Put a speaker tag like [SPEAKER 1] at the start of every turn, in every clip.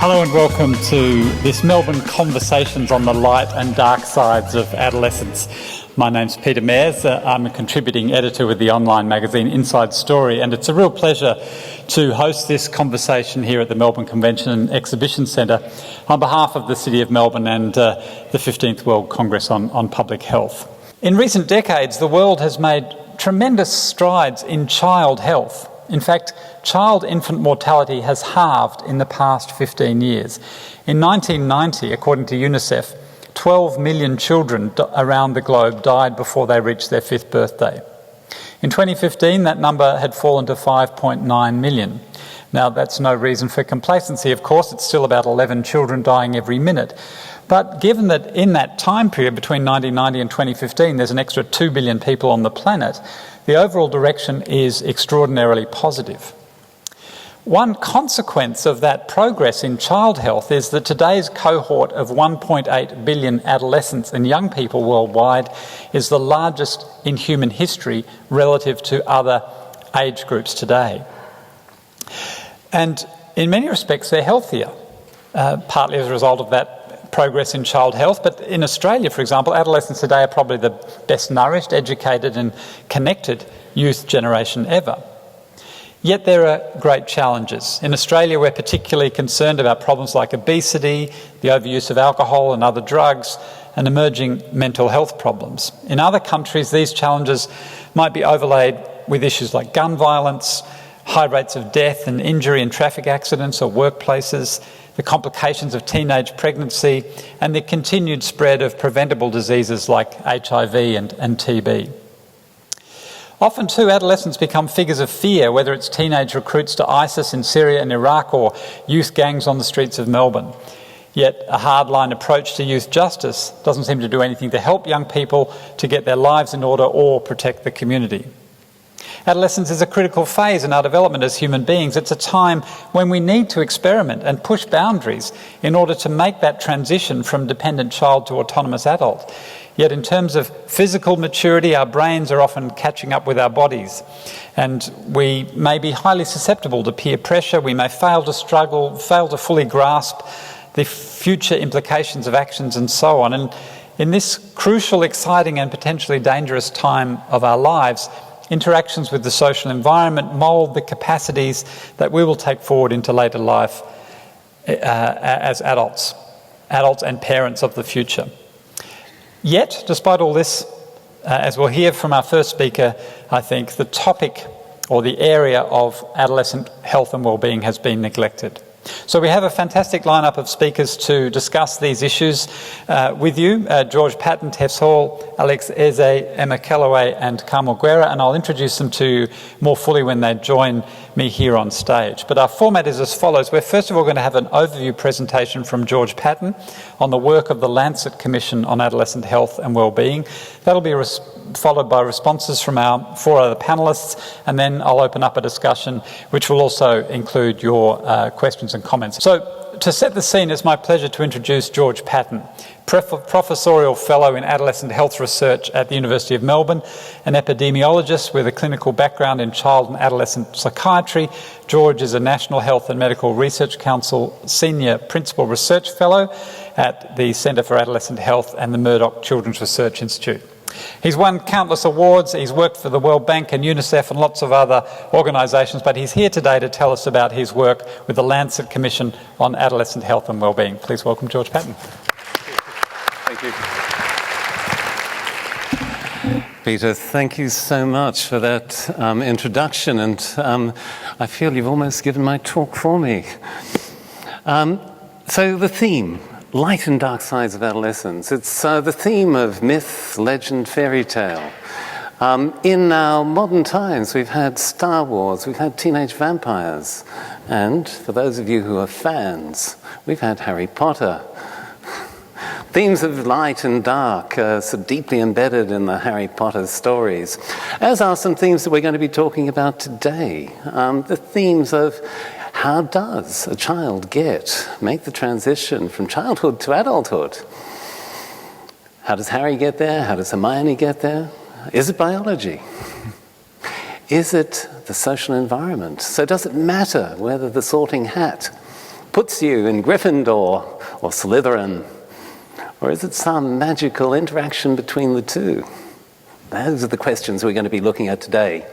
[SPEAKER 1] Hello and welcome to this Melbourne Conversations on the light and dark sides of adolescence. My name's Peter Mayers. I'm a contributing editor with the online magazine Inside Story, and it's a real pleasure to host this conversation here at the Melbourne Convention and Exhibition Centre on behalf of the City of Melbourne and the 15th World Congress on Public Health. In recent decades, the world has made tremendous strides in child health. In fact, child-infant mortality has halved in the past 15 years. In 1990, according to UNICEF, 12 million children around the globe died before they reached their 5th birthday. In 2015, that number had fallen to 5.9 million. Now, that's no reason for complacency, of course. It's still about 11 children dying every minute. But given that in that time period between 1990 and 2015, there's an extra 2 billion people on the planet, the overall direction is extraordinarily positive. One consequence of that progress in child health is that today's cohort of 1.8 billion adolescents and young people worldwide is the largest in human history relative to other age groups today. And in many respects, they're healthier, partly as a result of that progress in child health. But in Australia, for example, adolescents today are probably the best nourished, educated and connected youth generation ever. Yet there are great challenges. In Australia, we're particularly concerned about problems like obesity, the overuse of alcohol and other drugs, and emerging mental health problems. In other countries, these challenges might be overlaid with issues like gun violence, high rates of death and injury in traffic accidents or workplaces, the complications of teenage pregnancy, and the continued spread of preventable diseases like HIV and TB. Often too, adolescents become figures of fear, whether it's teenage recruits to ISIS in Syria and Iraq or youth gangs on the streets of Melbourne. Yet a hardline approach to youth justice doesn't seem to do anything to help young people to get their lives in order or protect the community. Adolescence is a critical phase in our development as human beings. It's a time when we need to experiment and push boundaries in order to make that transition from dependent child to autonomous adult. Yet in terms of physical maturity, our brains are often catching up with our bodies, and we may be highly susceptible to peer pressure. We may fail to fully grasp the future implications of actions and so on. And in this crucial, exciting and potentially dangerous time of our lives, interactions with the social environment mould the capacities that we will take forward into later life as adults and parents of the future. Yet, despite all this, as we'll hear from our first speaker, I think the topic or the area of adolescent health and wellbeing has been neglected. So we have a fantastic lineup of speakers to discuss these issues with you. George Patton, Tess Hall, Alex Eze, Emma Calloway and Carmel Guerra, and I'll introduce them to you more fully when they join me here on stage. But our format is as follows. We're first of all going to have an overview presentation from George Patton on the work of the Lancet Commission on Adolescent Health and Wellbeing. That'll be followed by responses from our 4 other panellists, and then I'll open up a discussion which will also include your questions and comments. So, to set the scene, it's my pleasure to introduce George Patton, Professorial Fellow in Adolescent Health Research at the University of Melbourne, an epidemiologist with a clinical background in child and adolescent psychiatry. George is a National Health and Medical Research Council Senior Principal Research Fellow at the Centre for Adolescent Health and the Murdoch Children's Research Institute. He's won countless awards. He's worked for the World Bank and UNICEF and lots of other organisations, but he's here today to tell us about his work with the Lancet Commission on Adolescent Health and Wellbeing. Please welcome George Patton.
[SPEAKER 2] Thank you. Peter, thank you so much for that introduction, and I feel you've almost given my talk for me. So the theme, light and dark sides of adolescence. It's the theme of myth, legend, fairy tale. In our modern times, we've had Star Wars, we've had teenage vampires, and for those of you who are fans, we've had Harry Potter. Themes of light and dark are so deeply embedded in the Harry Potter stories, as are some themes that we're going to be talking about today. The themes of how does a child make the transition from childhood to adulthood? How does Harry get there? How does Hermione get there? Is it biology? Is it the social environment? So does it matter whether the sorting hat puts you in Gryffindor or Slytherin? Or is it some magical interaction between the two? Those are the questions we're going to be looking at today.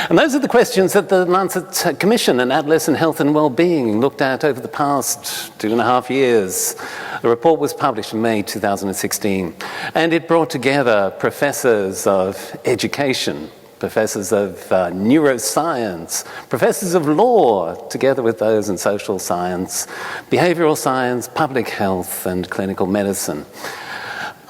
[SPEAKER 2] And those are the questions that the Lancet Commission and Adolescent Health and Wellbeing looked at over the past 2.5 years. The report was published in May 2016, and it brought together professors of education, professors of neuroscience, professors of law, together with those in social science, behavioral science, public health, and clinical medicine.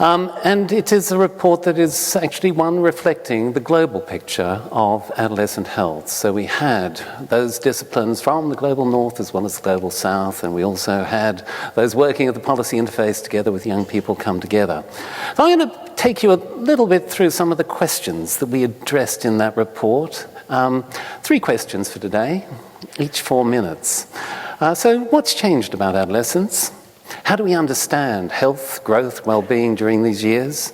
[SPEAKER 2] And it is a report that is actually one reflecting the global picture of adolescent health. So we had those disciplines from the global north as well as the global south, and we also had those working at the policy interface together with young people come together. So I'm going to take you a little bit through some of the questions that we addressed in that report. 3 questions for today, each 4 minutes. So what's changed about adolescence? How do we understand health, growth, well-being during these years?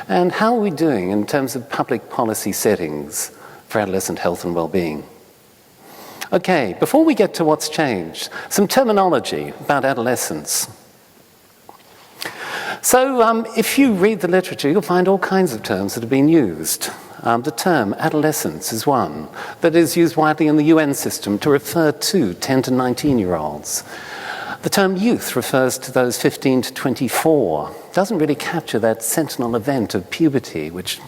[SPEAKER 2] And how are we doing in terms of public policy settings for adolescent health and well-being? Okay, before we get to what's changed, some terminology about adolescence. So if you read the literature, you'll find all kinds of terms that have been used. The term adolescence is one that is used widely in the UN system to refer to 10 to 19-year-olds. The term youth refers to those 15 to 24. It doesn't really capture that sentinel event of puberty, which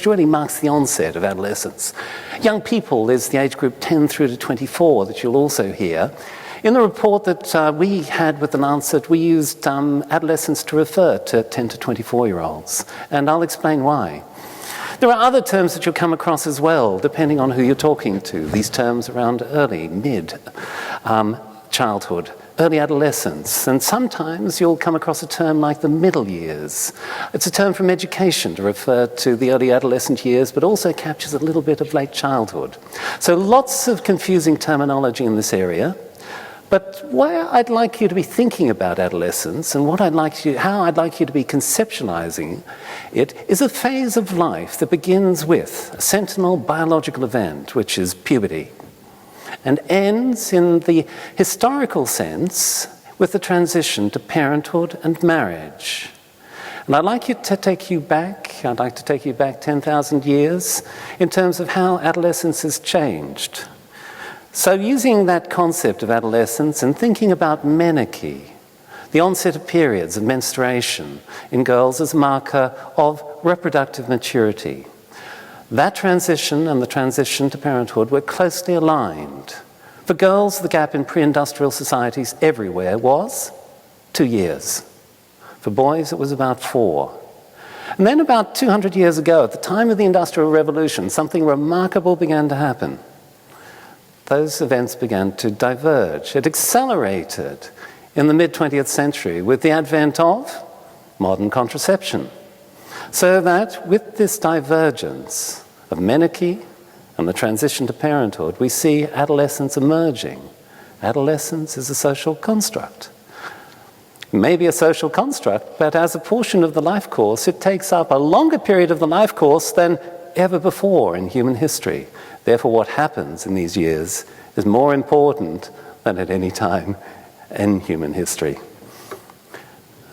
[SPEAKER 2] really marks the onset of adolescence. Young people is the age group 10 through to 24 that you'll also hear. In the report that we had with the Lancet, we used adolescence to refer to 10 to 24-year-olds, and I'll explain why. There are other terms that you'll come across as well, depending on who you're talking to. These terms around early, mid, childhood, early adolescence, and sometimes you'll come across a term like the middle years. It's a term from education to refer to the early adolescent years, but also captures a little bit of late childhood. So lots of confusing terminology in this area. But why I'd like you to be thinking about adolescence and how I'd like you to be conceptualizing it is a phase of life that begins with a sentinel biological event, which is puberty, and ends in the historical sense with the transition to parenthood and marriage. And I'd like to take you back 10,000 years in terms of how adolescence has changed. So using that concept of adolescence and thinking about menarche, the onset of periods of menstruation in girls as a marker of reproductive maturity. That transition and the transition to parenthood were closely aligned. For girls, the gap in pre-industrial societies everywhere was 2 years. For boys, it was about 4. And then about 200 years ago, at the time of the Industrial Revolution, something remarkable began to happen. Those events began to diverge. It accelerated in the mid-20th century with the advent of modern contraception. So that with this divergence of menarche and the transition to parenthood, we see adolescence emerging. Adolescence is a social construct. Maybe a social construct, but as a portion of the life course, it takes up a longer period of the life course than ever before in human history. Therefore, what happens in these years is more important than at any time in human history.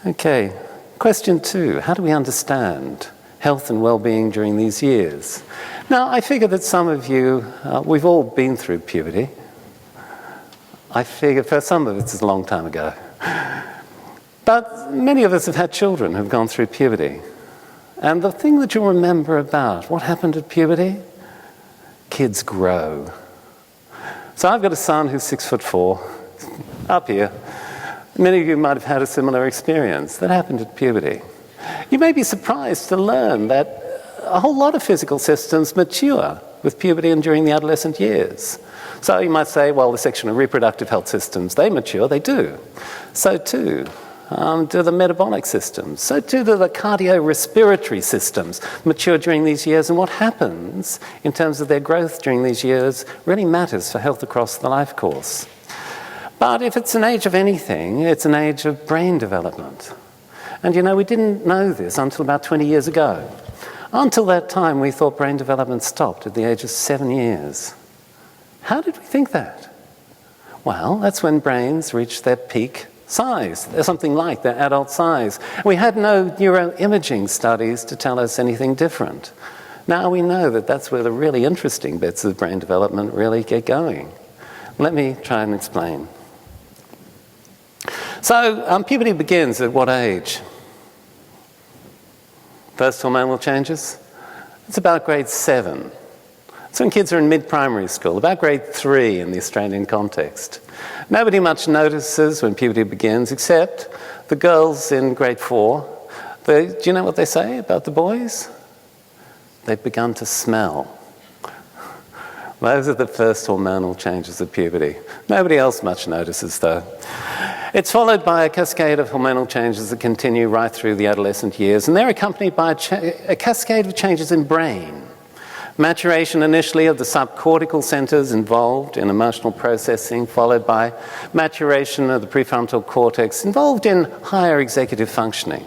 [SPEAKER 2] Okay, question 2. How do we understand health and well-being during these years? Now, I figure that some of you, we've all been through puberty. I figure for some of it's a long time ago. But many of us have had children who've gone through puberty. And the thing that you'll remember about what happened at puberty, kids grow. So I've got a son who's 6'4", up here. Many of you might have had a similar experience. That happened at puberty. You may be surprised to learn that a whole lot of physical systems mature with puberty and during the adolescent years. So you might say, well, the section of reproductive health systems, they mature. They do. So too do the metabolic systems. So too do the cardiorespiratory systems mature during these years. And what happens in terms of their growth during these years really matters for health across the life course. But if it's an age of anything, it's an age of brain development. And we didn't know this until about 20 years ago. Until that time, we thought brain development stopped at the age of 7 years. How did we think that? Well, that's when brains reach their peak size, something like their adult size. We had no neuroimaging studies to tell us anything different. Now we know that that's where the really interesting bits of brain development really get going. Let me try and explain. So, puberty begins at what age? First hormonal changes? It's about grade 7. So when kids are in mid-primary school, about grade 3 in the Australian context. Nobody much notices when puberty begins, except the girls in grade 4. Do you know what they say about the boys? They've begun to smell. Those are the first hormonal changes of puberty. Nobody else much notices, though. It's followed by a cascade of hormonal changes that continue right through the adolescent years, and they're accompanied by a cascade of changes in brain. Maturation initially of the subcortical centers involved in emotional processing, followed by maturation of the prefrontal cortex involved in higher executive functioning.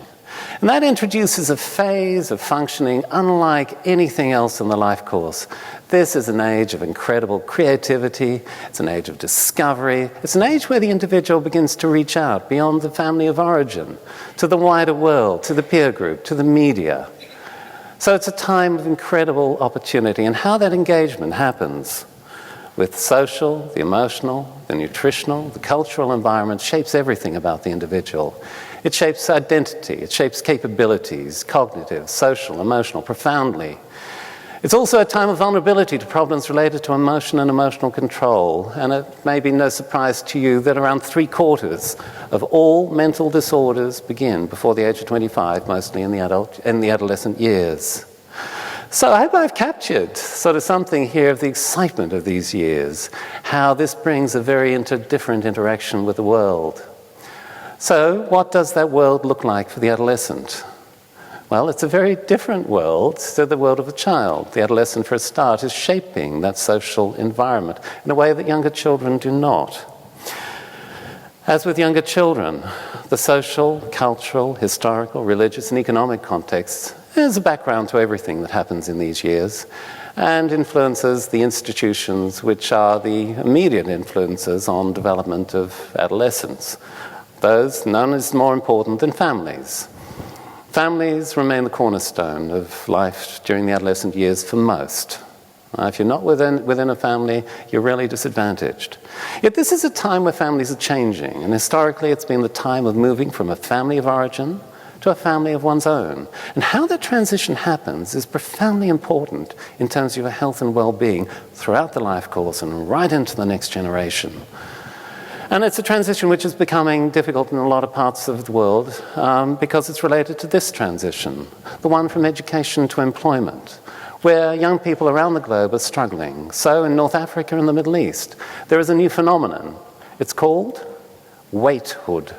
[SPEAKER 2] And that introduces a phase of functioning unlike anything else in the life course. This is an age of incredible creativity. It's an age of discovery. It's an age where the individual begins to reach out beyond the family of origin, to the wider world, to the peer group, to the media. So it's a time of incredible opportunity, and how that engagement happens with social, the emotional, the nutritional, the cultural environment shapes everything about the individual. It shapes identity, it shapes capabilities, cognitive, social, emotional, profoundly. It's also a time of vulnerability to problems related to emotion and emotional control, and it may be no surprise to you that around 3/4 of all mental disorders begin before the age of 25, mostly in the adolescent years. So I hope I've captured sort of something here of the excitement of these years, how this brings a very different interaction with the world. So what does that world look like for the adolescent? Well, it's a very different world to the world of a child. The adolescent, for a start, is shaping that social environment in a way that younger children do not. As with younger children, the social, cultural, historical, religious, and economic context is a background to everything that happens in these years and influences the institutions which are the immediate influences on development of adolescence. Those none is more important than families. Families remain the cornerstone of life during the adolescent years for most. If you're not within a family, you're really disadvantaged. Yet this is a time where families are changing, and historically it's been the time of moving from a family of origin to a family of one's own. And how that transition happens is profoundly important in terms of your health and well-being throughout the life course and right into the next generation. And it's a transition which is becoming difficult in a lot of parts of the world because it's related to this transition, the one from education to employment, where young people around the globe are struggling. So in North Africa and the Middle East, there is a new phenomenon. It's called waithood,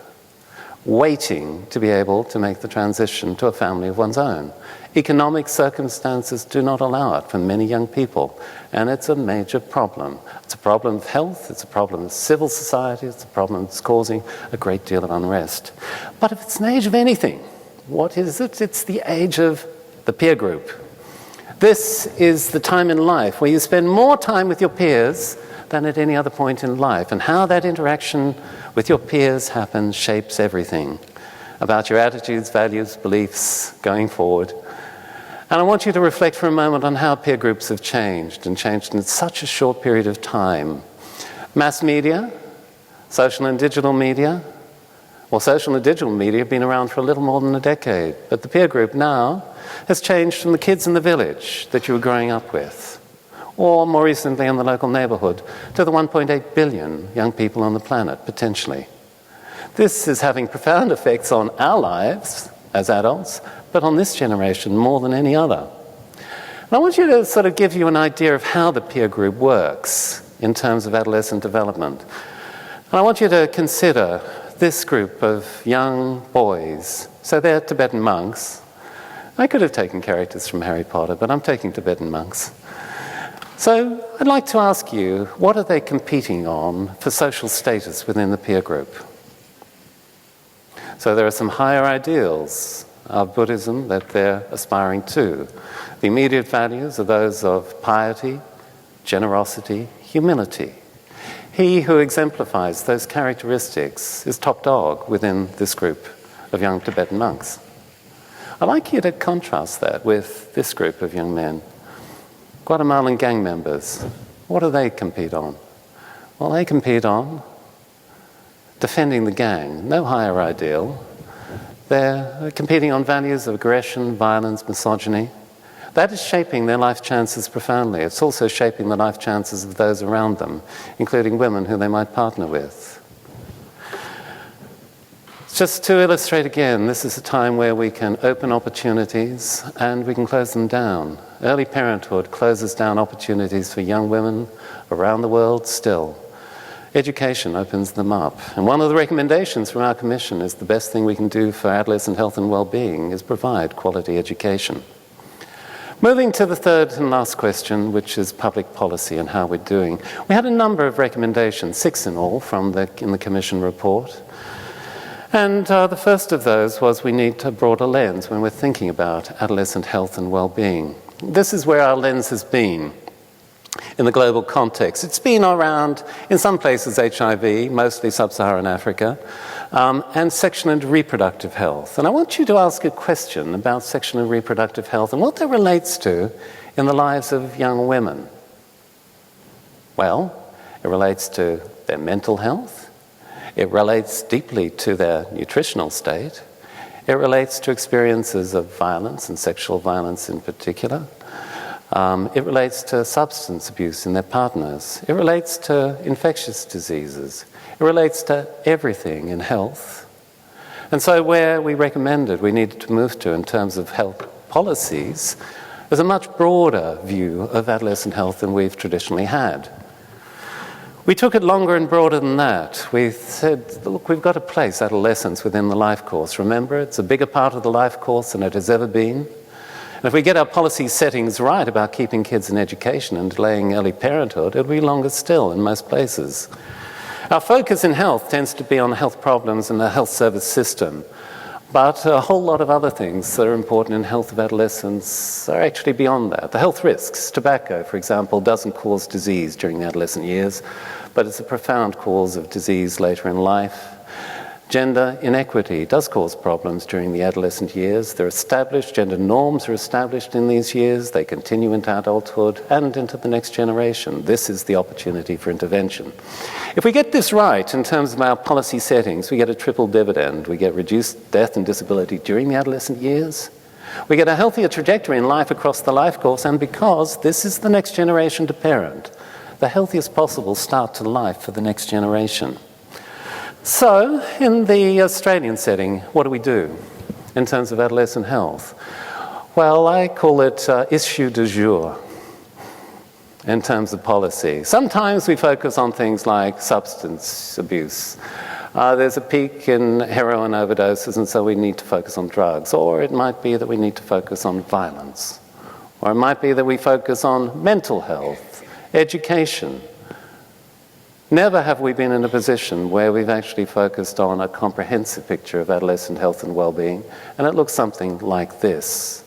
[SPEAKER 2] waiting to be able to make the transition to a family of one's own. Economic circumstances do not allow it for many young people, and it's a major problem. It's a problem of health, it's a problem of civil society, it's a problem that's causing a great deal of unrest. But if it's an age of anything, what is it? It's the age of the peer group. This is the time in life where you spend more time with your peers than at any other point in life, and how that interaction with your peers happens shapes everything about your attitudes, values, beliefs going forward. And I want you to reflect for a moment on how peer groups have changed in such a short period of time. Mass media, social and digital media. Well, social and digital media have been around for a little more than a decade, but the peer group now has changed from the kids in the village that you were growing up with, or more recently in the local neighborhood, to the 1.8 billion young people on the planet, potentially. This is having profound effects on our lives as adults, but on this generation more than any other. And I want you to sort of give you an idea of how the peer group works in terms of adolescent development. And I want you to consider this group of young boys. So they're Tibetan monks. I could have taken characters from Harry Potter, but I'm taking Tibetan monks. So I'd like to ask you, what are they competing on for social status within the peer group? So there are some higher ideals of Buddhism that they're aspiring to. The immediate values are those of piety, generosity, humility. He who exemplifies those characteristics is top dog within this group of young Tibetan monks. I'd like you to contrast that with this group of young men. Guatemalan gang members. What do they compete on? Well, they compete on defending the gang, no higher ideal. They're competing on values of aggression, violence, misogyny. That is shaping their life chances profoundly. It's also shaping the life chances of those around them, including women who they might partner with. Just to illustrate again, this is a time where we can open opportunities and we can close them down. Early parenthood closes down opportunities for young women around the world still. Education opens them up. And one of the recommendations from our commission is the best thing we can do for adolescent health and well-being is provide quality education. Moving to the third and last question, which is public policy and how we're doing. We had a number of recommendations, 6 in all, in the commission report. And the first of those was we need a broader lens when we're thinking about adolescent health and well-being. This is where our lens has been in the global context. It's been around, in some places, HIV, mostly sub-Saharan Africa, and sexual and reproductive health. And I want you to ask a question about sexual and reproductive health and what that relates to in the lives of young women. Well, it relates to their mental health. It relates deeply to their nutritional state. It relates to experiences of violence and sexual violence in particular. It relates to substance abuse in their partners. It relates to infectious diseases. It relates to everything in health. And so where we recommended we needed to move to in terms of health policies was a much broader view of adolescent health than we've traditionally had. We took it longer and broader than that. We said, look, we've got to place adolescence within the life course. Remember, it's a bigger part of the life course than it has ever been. And if we get our policy settings right about keeping kids in education and delaying early parenthood, it'll be longer still in most places. Our focus in health tends to be on health problems and the health service system. But a whole lot of other things that are important in health of adolescents are actually beyond that. The health risks. Tobacco, for example, doesn't cause disease during the adolescent years, but it's a profound cause of disease later in life. Gender inequity does cause problems during the adolescent years. They're established, gender norms are established in these years. They continue into adulthood and into the next generation. This is the opportunity for intervention. If we get this right in terms of our policy settings, we get a triple dividend. We get reduced death and disability during the adolescent years. We get a healthier trajectory in life across the life course, and because this is the next generation to parent, the healthiest possible start to life for the next generation. So, in the Australian setting, what do we do in terms of adolescent health? Well, I call it issue du jour in terms of policy. Sometimes we focus on things like substance abuse. There's a peak in heroin overdoses, and so we need to focus on drugs. Or it might be that we need to focus on violence. Or it might be that we focus on mental health, education. Never have we been in a position where we've actually focused on a comprehensive picture of adolescent health and well-being, and it looks something like this.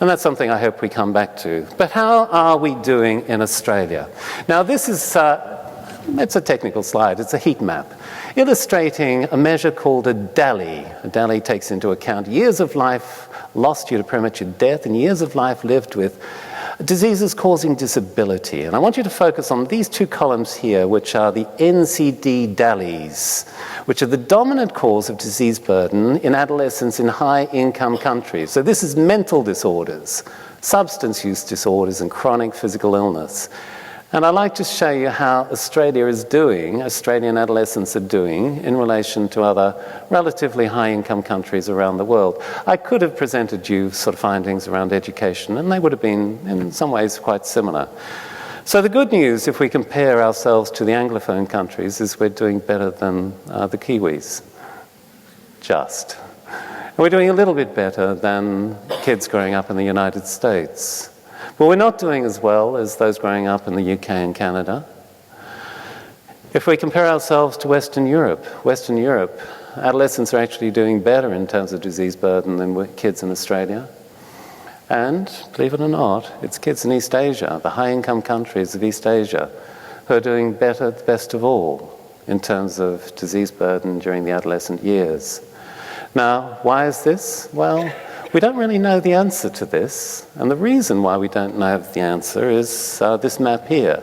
[SPEAKER 2] And that's something I hope we come back to. But how are we doing in Australia? Now, this is it's a technical slide. It's a heat map illustrating a measure called a DALY. A DALY takes into account years of life lost due to premature death and years of life lived with diseases causing disability. And I want you to focus on these two columns here, which are the NCD DALYs, which are the dominant cause of disease burden in adolescents in high-income countries. So this is mental disorders, substance use disorders, and chronic physical illness. And I'd like to show you how Australia is doing, Australian adolescents are doing, in relation to other relatively high-income countries around the world. I could have presented you sort of findings around education, and they would have been, in some ways, quite similar. So the good news, if we compare ourselves to the Anglophone countries, is we're doing better than the Kiwis. Just. And we're doing a little bit better than kids growing up in the United States. But we're not doing as well as those growing up in the UK and Canada. If we compare ourselves to Western Europe, adolescents are actually doing better in terms of disease burden than kids in Australia. And, believe it or not, it's kids in East Asia, the high-income countries of East Asia, who are doing better, best of all, in terms of disease burden during the adolescent years. Now, why is this? Well, we don't really know the answer to this, and the reason why we don't know the answer is this map here.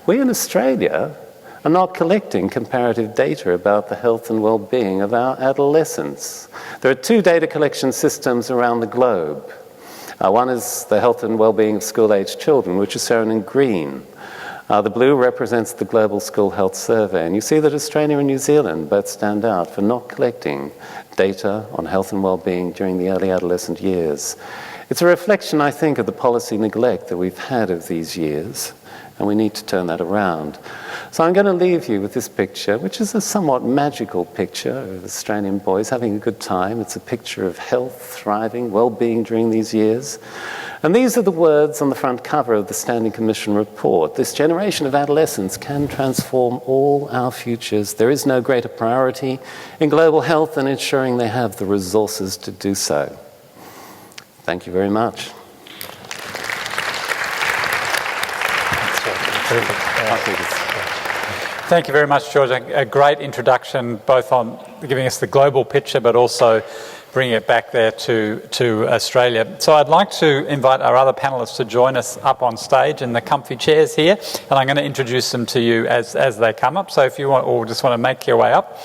[SPEAKER 2] We in Australia are not collecting comparative data about the health and well-being of our adolescents. There are two data collection systems around the globe. One is the health and well-being of school-aged children, which is shown in green. The blue represents the Global School Health Survey, and you see that Australia and New Zealand both stand out for not collecting data on health and well-being during the early adolescent years. It's a reflection, I think, of the policy neglect that we've had of these years, and we need to turn that around. So I'm going to leave you with this picture, which is a somewhat magical picture of Australian boys having a good time. It's a picture of health, thriving, well-being during these years. And these are the words on the front cover of the Standing Commission report. This generation of adolescents can transform all our futures. There is no greater priority in global health than ensuring they have the resources to do so. Thank you very much.
[SPEAKER 1] Thank you very much, George. A great introduction, both on giving us the global picture, but also bringing it back there to Australia. So I'd like to invite our other panellists to join us up on stage in the comfy chairs here, and I'm going to introduce them to you as they come up. So if you want, or just want to make your way up.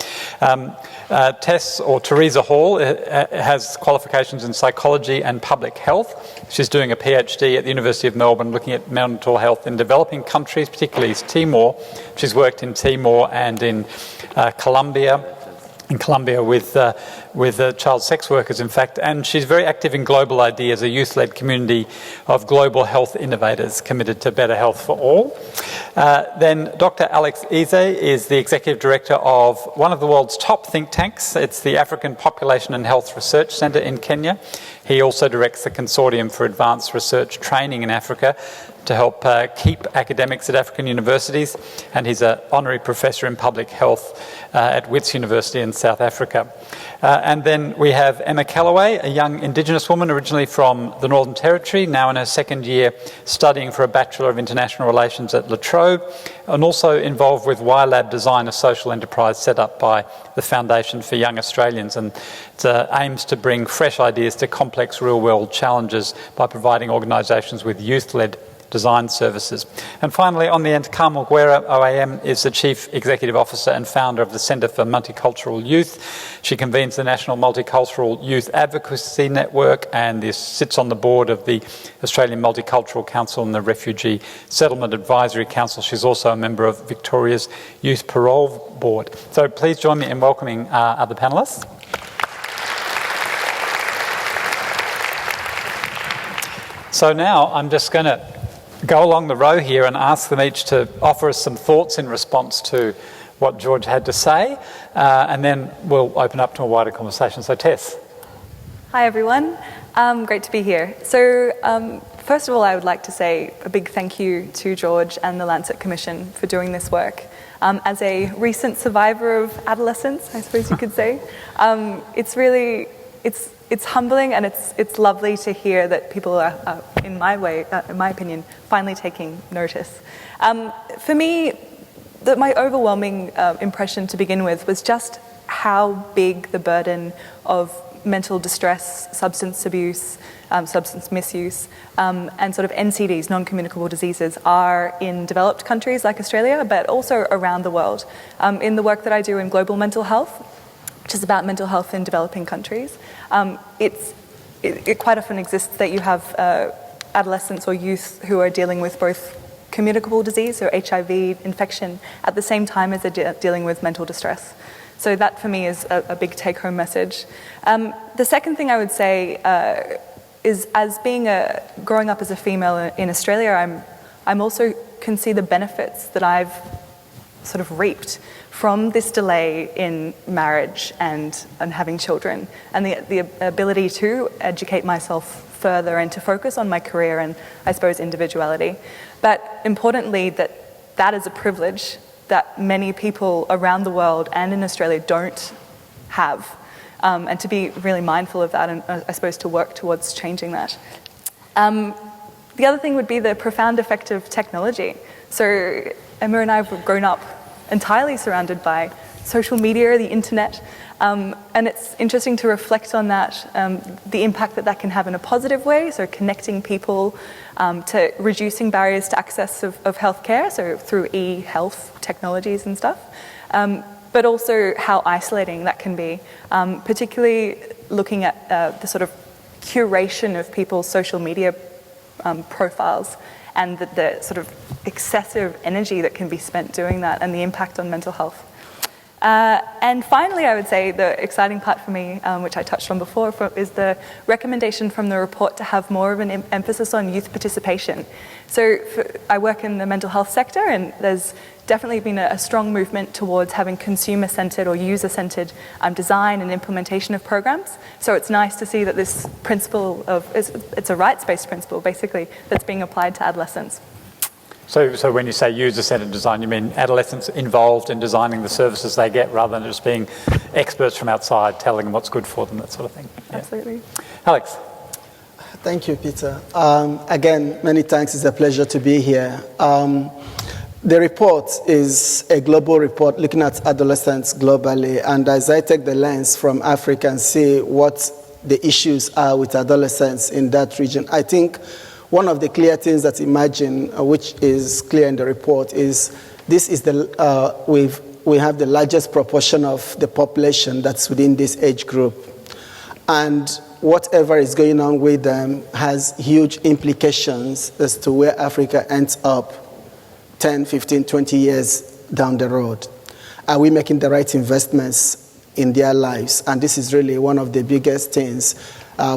[SPEAKER 1] Tess, or Teresa Hall, has qualifications in psychology and public health. She's doing a PhD at the University of Melbourne looking at mental health in developing countries, particularly Timor. She's worked in Timor and in Colombia with child sex workers, in fact, and she's very active in Global Ideas, a youth-led community of global health innovators committed to better health for all. Then Dr. Alex Eze is the Executive Director of one of the world's top think tanks. It's the African Population and Health Research Centre in Kenya. He also directs the Consortium for Advanced Research Training in Africa to help keep academics at African universities, and he's an honorary professor in public health at Wits University in South Africa. And then we have Emma Calloway, a young Indigenous woman originally from the Northern Territory, now in her second year studying for a Bachelor of International Relations at La Trobe, and also involved with YLab Design, a social enterprise set up by the Foundation for Young Australians, and it aims to bring fresh ideas to complex real-world challenges by providing organisations with youth-led design services. And finally, on the end, Carmel Guerra, OAM, is the Chief Executive Officer and founder of the Centre for Multicultural Youth. She convenes the National Multicultural Youth Advocacy Network and sits on the board of the Australian Multicultural Council and the Refugee Settlement Advisory Council. She's also a member of Victoria's Youth Parole Board. So please join me in welcoming our other panellists. So now I'm just going to go along the row here and ask them each to offer us some thoughts in response to what George had to say, and then we'll open up to a wider conversation. So Tess.
[SPEAKER 3] Hi everyone, great to be here. So first of all, I would like to say a big thank you to George and the Lancet Commission for doing this work. As a recent survivor of adolescence, I suppose you could say, it's humbling, and it's lovely to hear that people are, in my opinion, finally taking notice. For me, my overwhelming impression to begin with was just how big the burden of mental distress, substance abuse, substance misuse, and sort of NCDs, non-communicable diseases, are in developed countries like Australia, but also around the world. In the work that I do in global mental health, which is about mental health in developing countries, it quite often exists that you have adolescents or youth who are dealing with both communicable disease, or HIV infection, at the same time as they're dealing with mental distress. So that for me is a big take-home message. The second thing I would say is, as growing up as a female in Australia, I'm also can see the benefits that I've sort of reaped from this delay in marriage and having children, and the ability to educate myself further and to focus on my career and, I suppose, individuality. But importantly, that is a privilege that many people around the world and in Australia don't have, and to be really mindful of that, and I suppose to work towards changing that. The other thing would be the profound effect of technology. So Emma and I have grown up entirely surrounded by social media, the internet, and it's interesting to reflect on that, the impact that can have in a positive way, so connecting people to reducing barriers to access of healthcare, so through e-health technologies and stuff, but also how isolating that can be, particularly looking at the sort of curation of people's social media profiles and the sort of excessive energy that can be spent doing that and the impact on mental health. And finally, I would say the exciting part for me, which I touched on before, is the recommendation from the report to have more of an emphasis on youth participation. So I work in the mental health sector, and there's definitely been a strong movement towards having consumer-centred or user-centred design and implementation of programs. So it's nice to see that this principle it's a rights-based principle, basically, that's being applied to adolescents.
[SPEAKER 1] So when you say user-centred design, you mean adolescents involved in designing the services they get rather than just being experts from outside telling them what's good for them, that sort of thing. Yeah.
[SPEAKER 3] Absolutely.
[SPEAKER 1] Alex.
[SPEAKER 4] Thank you, Peter. Again, many thanks. It's a pleasure to be here. The report is a global report looking at adolescents globally, and as I take the lens from Africa and see what the issues are with adolescents in that region, I think one of the clear things that emerging, which is clear in the report, is this is we have the largest proportion of the population that's within this age group, and whatever is going on with them has huge implications as to where Africa ends up 10, 15, 20 years down the road. Are we making the right investments in their lives? And this is really one of the biggest things.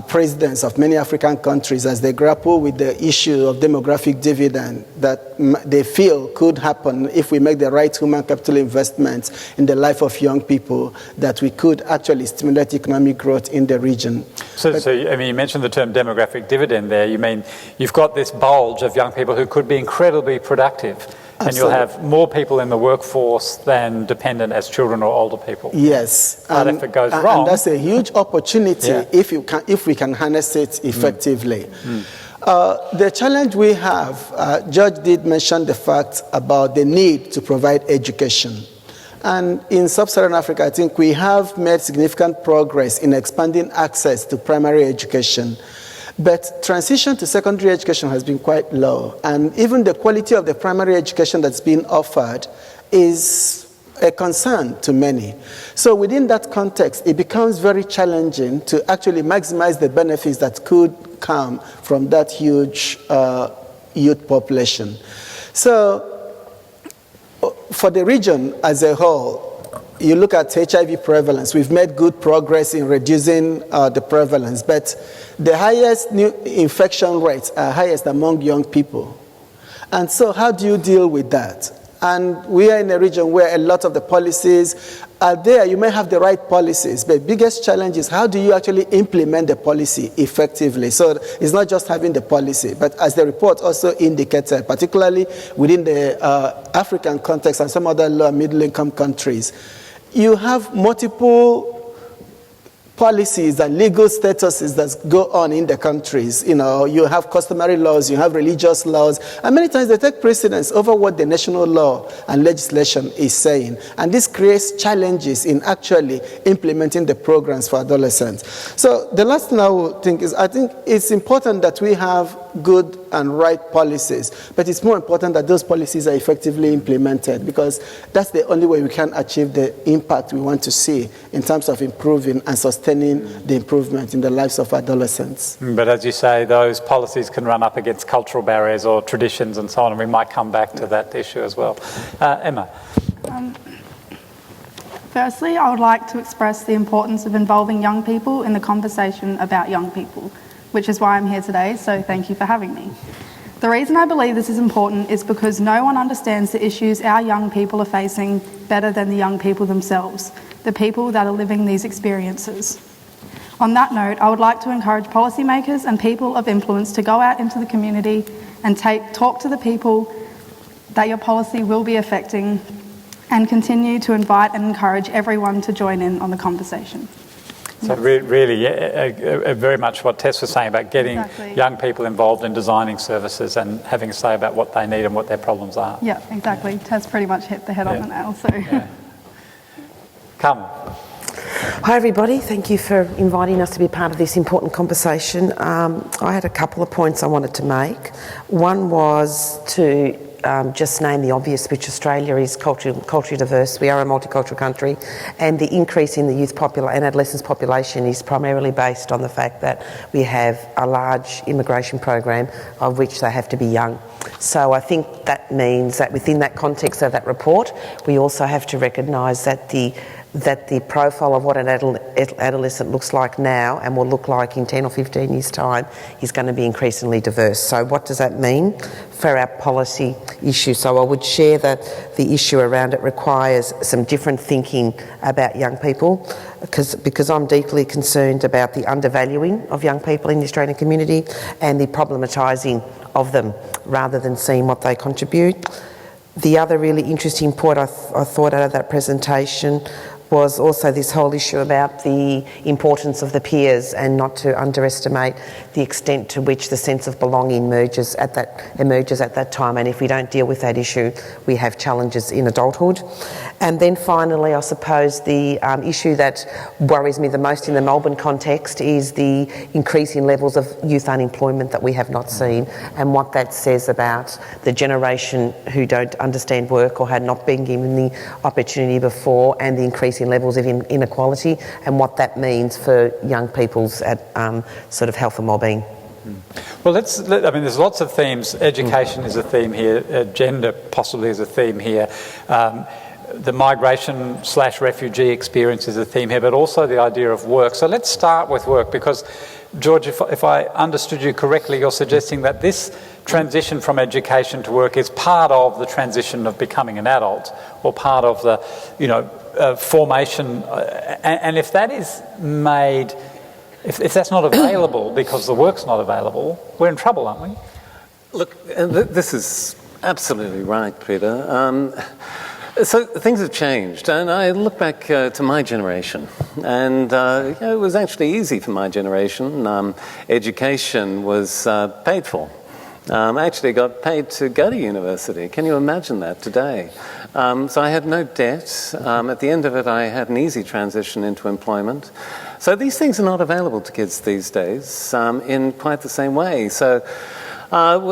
[SPEAKER 4] Presidents of many African countries, as they grapple with the issue of demographic dividend that they feel could happen if we make the right human capital investments in the life of young people, that we could actually stimulate economic growth in the region.
[SPEAKER 1] So I mean, you mentioned the term demographic dividend there. You mean you've got this bulge of young people who could be incredibly productive. And you'll have more people in the workforce than dependent as children or older people.
[SPEAKER 4] Yes.
[SPEAKER 1] But if it goes wrong...
[SPEAKER 4] And that's a huge opportunity if we can harness it effectively. The challenge we have, George did mention the fact about the need to provide education. And in sub-Saharan Africa, I think we have made significant progress in expanding access to primary education. But transition to secondary education has been quite low. And even the quality of the primary education that's being offered is a concern to many. So within that context, it becomes very challenging to actually maximize the benefits that could come from that huge youth population. So for the region as a whole, you look at HIV prevalence, we've made good progress in reducing the prevalence, but the highest new infection rates are highest among young people. And so how do you deal with that? And we are in a region where a lot of the policies are there. You may have the right policies, but the biggest challenge is how do you actually implement the policy effectively? So it's not just having the policy, but as the report also indicated, particularly within the African context and some other low and middle income countries, you have multiple policies and legal statuses that go on in the countries. You know, you have customary laws, you have religious laws, and many times they take precedence over what the national law and legislation is saying. And this creates challenges in actually implementing the programs for adolescents. So the last thing I would think is, I think it's important that we have good and right policies, but it's more important that those policies are effectively implemented, because that's the only way we can achieve the impact we want to see in terms of improving and sustaining the improvement in the lives of adolescents.
[SPEAKER 1] But as you say, those policies can run up against cultural barriers or traditions and so on, and we might come back to that issue as well. Emma.
[SPEAKER 5] Firstly, I would like to express the importance of involving young people in the conversation about young people, which is why I'm here today, so thank you for having me. The reason I believe this is important is because no one understands the issues our young people are facing better than the young people themselves, the people that are living these experiences. On that note, I would like to encourage policymakers and people of influence to go out into the community and talk to the people that your policy will be affecting, and continue to invite and encourage everyone to join in on the conversation.
[SPEAKER 1] So really, very much what Tess was saying about getting young people involved in designing services and having a say about what they need and what their problems are.
[SPEAKER 5] Yeah, exactly. Tess pretty much hit the head on the nail. So,
[SPEAKER 1] Come.
[SPEAKER 6] Hi everybody, thank you for inviting us to be part of this important conversation. I had a couple of points I wanted to make. One was to just name the obvious, which Australia is culturally diverse. We are a multicultural country, and the increase in the youth and adolescents population is primarily based on the fact that we have a large immigration program of which they have to be young. So I think that means that within that context of that report, we also have to recognise that the profile of what an adolescent looks like now and will look like in 10 or 15 years' time is going to be increasingly diverse. So what does that mean for our policy issue? So I would share that the issue around it requires some different thinking about young people, because I'm deeply concerned about the undervaluing of young people in the Australian community and the problematising of them rather than seeing what they contribute. The other really interesting point I thought out of that presentation was also this whole issue about the importance of the peers and not to underestimate the extent to which the sense of belonging emerges at that time. And if we don't deal with that issue, we have challenges in adulthood. And then finally, I suppose the issue that worries me the most in the Melbourne context is the increasing levels of youth unemployment that we have not seen, and what that says about the generation who don't understand work or had not been given the opportunity before, and the increasing levels of inequality, and what that means for young people's sort of health and wellbeing.
[SPEAKER 1] Well, there's lots of themes. Education is a theme here. Gender possibly is a theme here. The migration/refugee experience is a theme here, but also the idea of work. So let's start with work, because, George, if I understood you correctly, you're suggesting that this transition from education to work is part of the transition of becoming an adult, or part of the, formation. And if that is made, if that's not available because the work's not available, we're in trouble, aren't we?
[SPEAKER 2] Look, this is absolutely right, Peter. So things have changed, and I look back to my generation, and it was actually easy for my generation. Education was paid for. I actually got paid to go to university. Can you imagine that today? So I had no debt. At the end of it, I had an easy transition into employment. So these things are not available to kids these days in quite the same way. So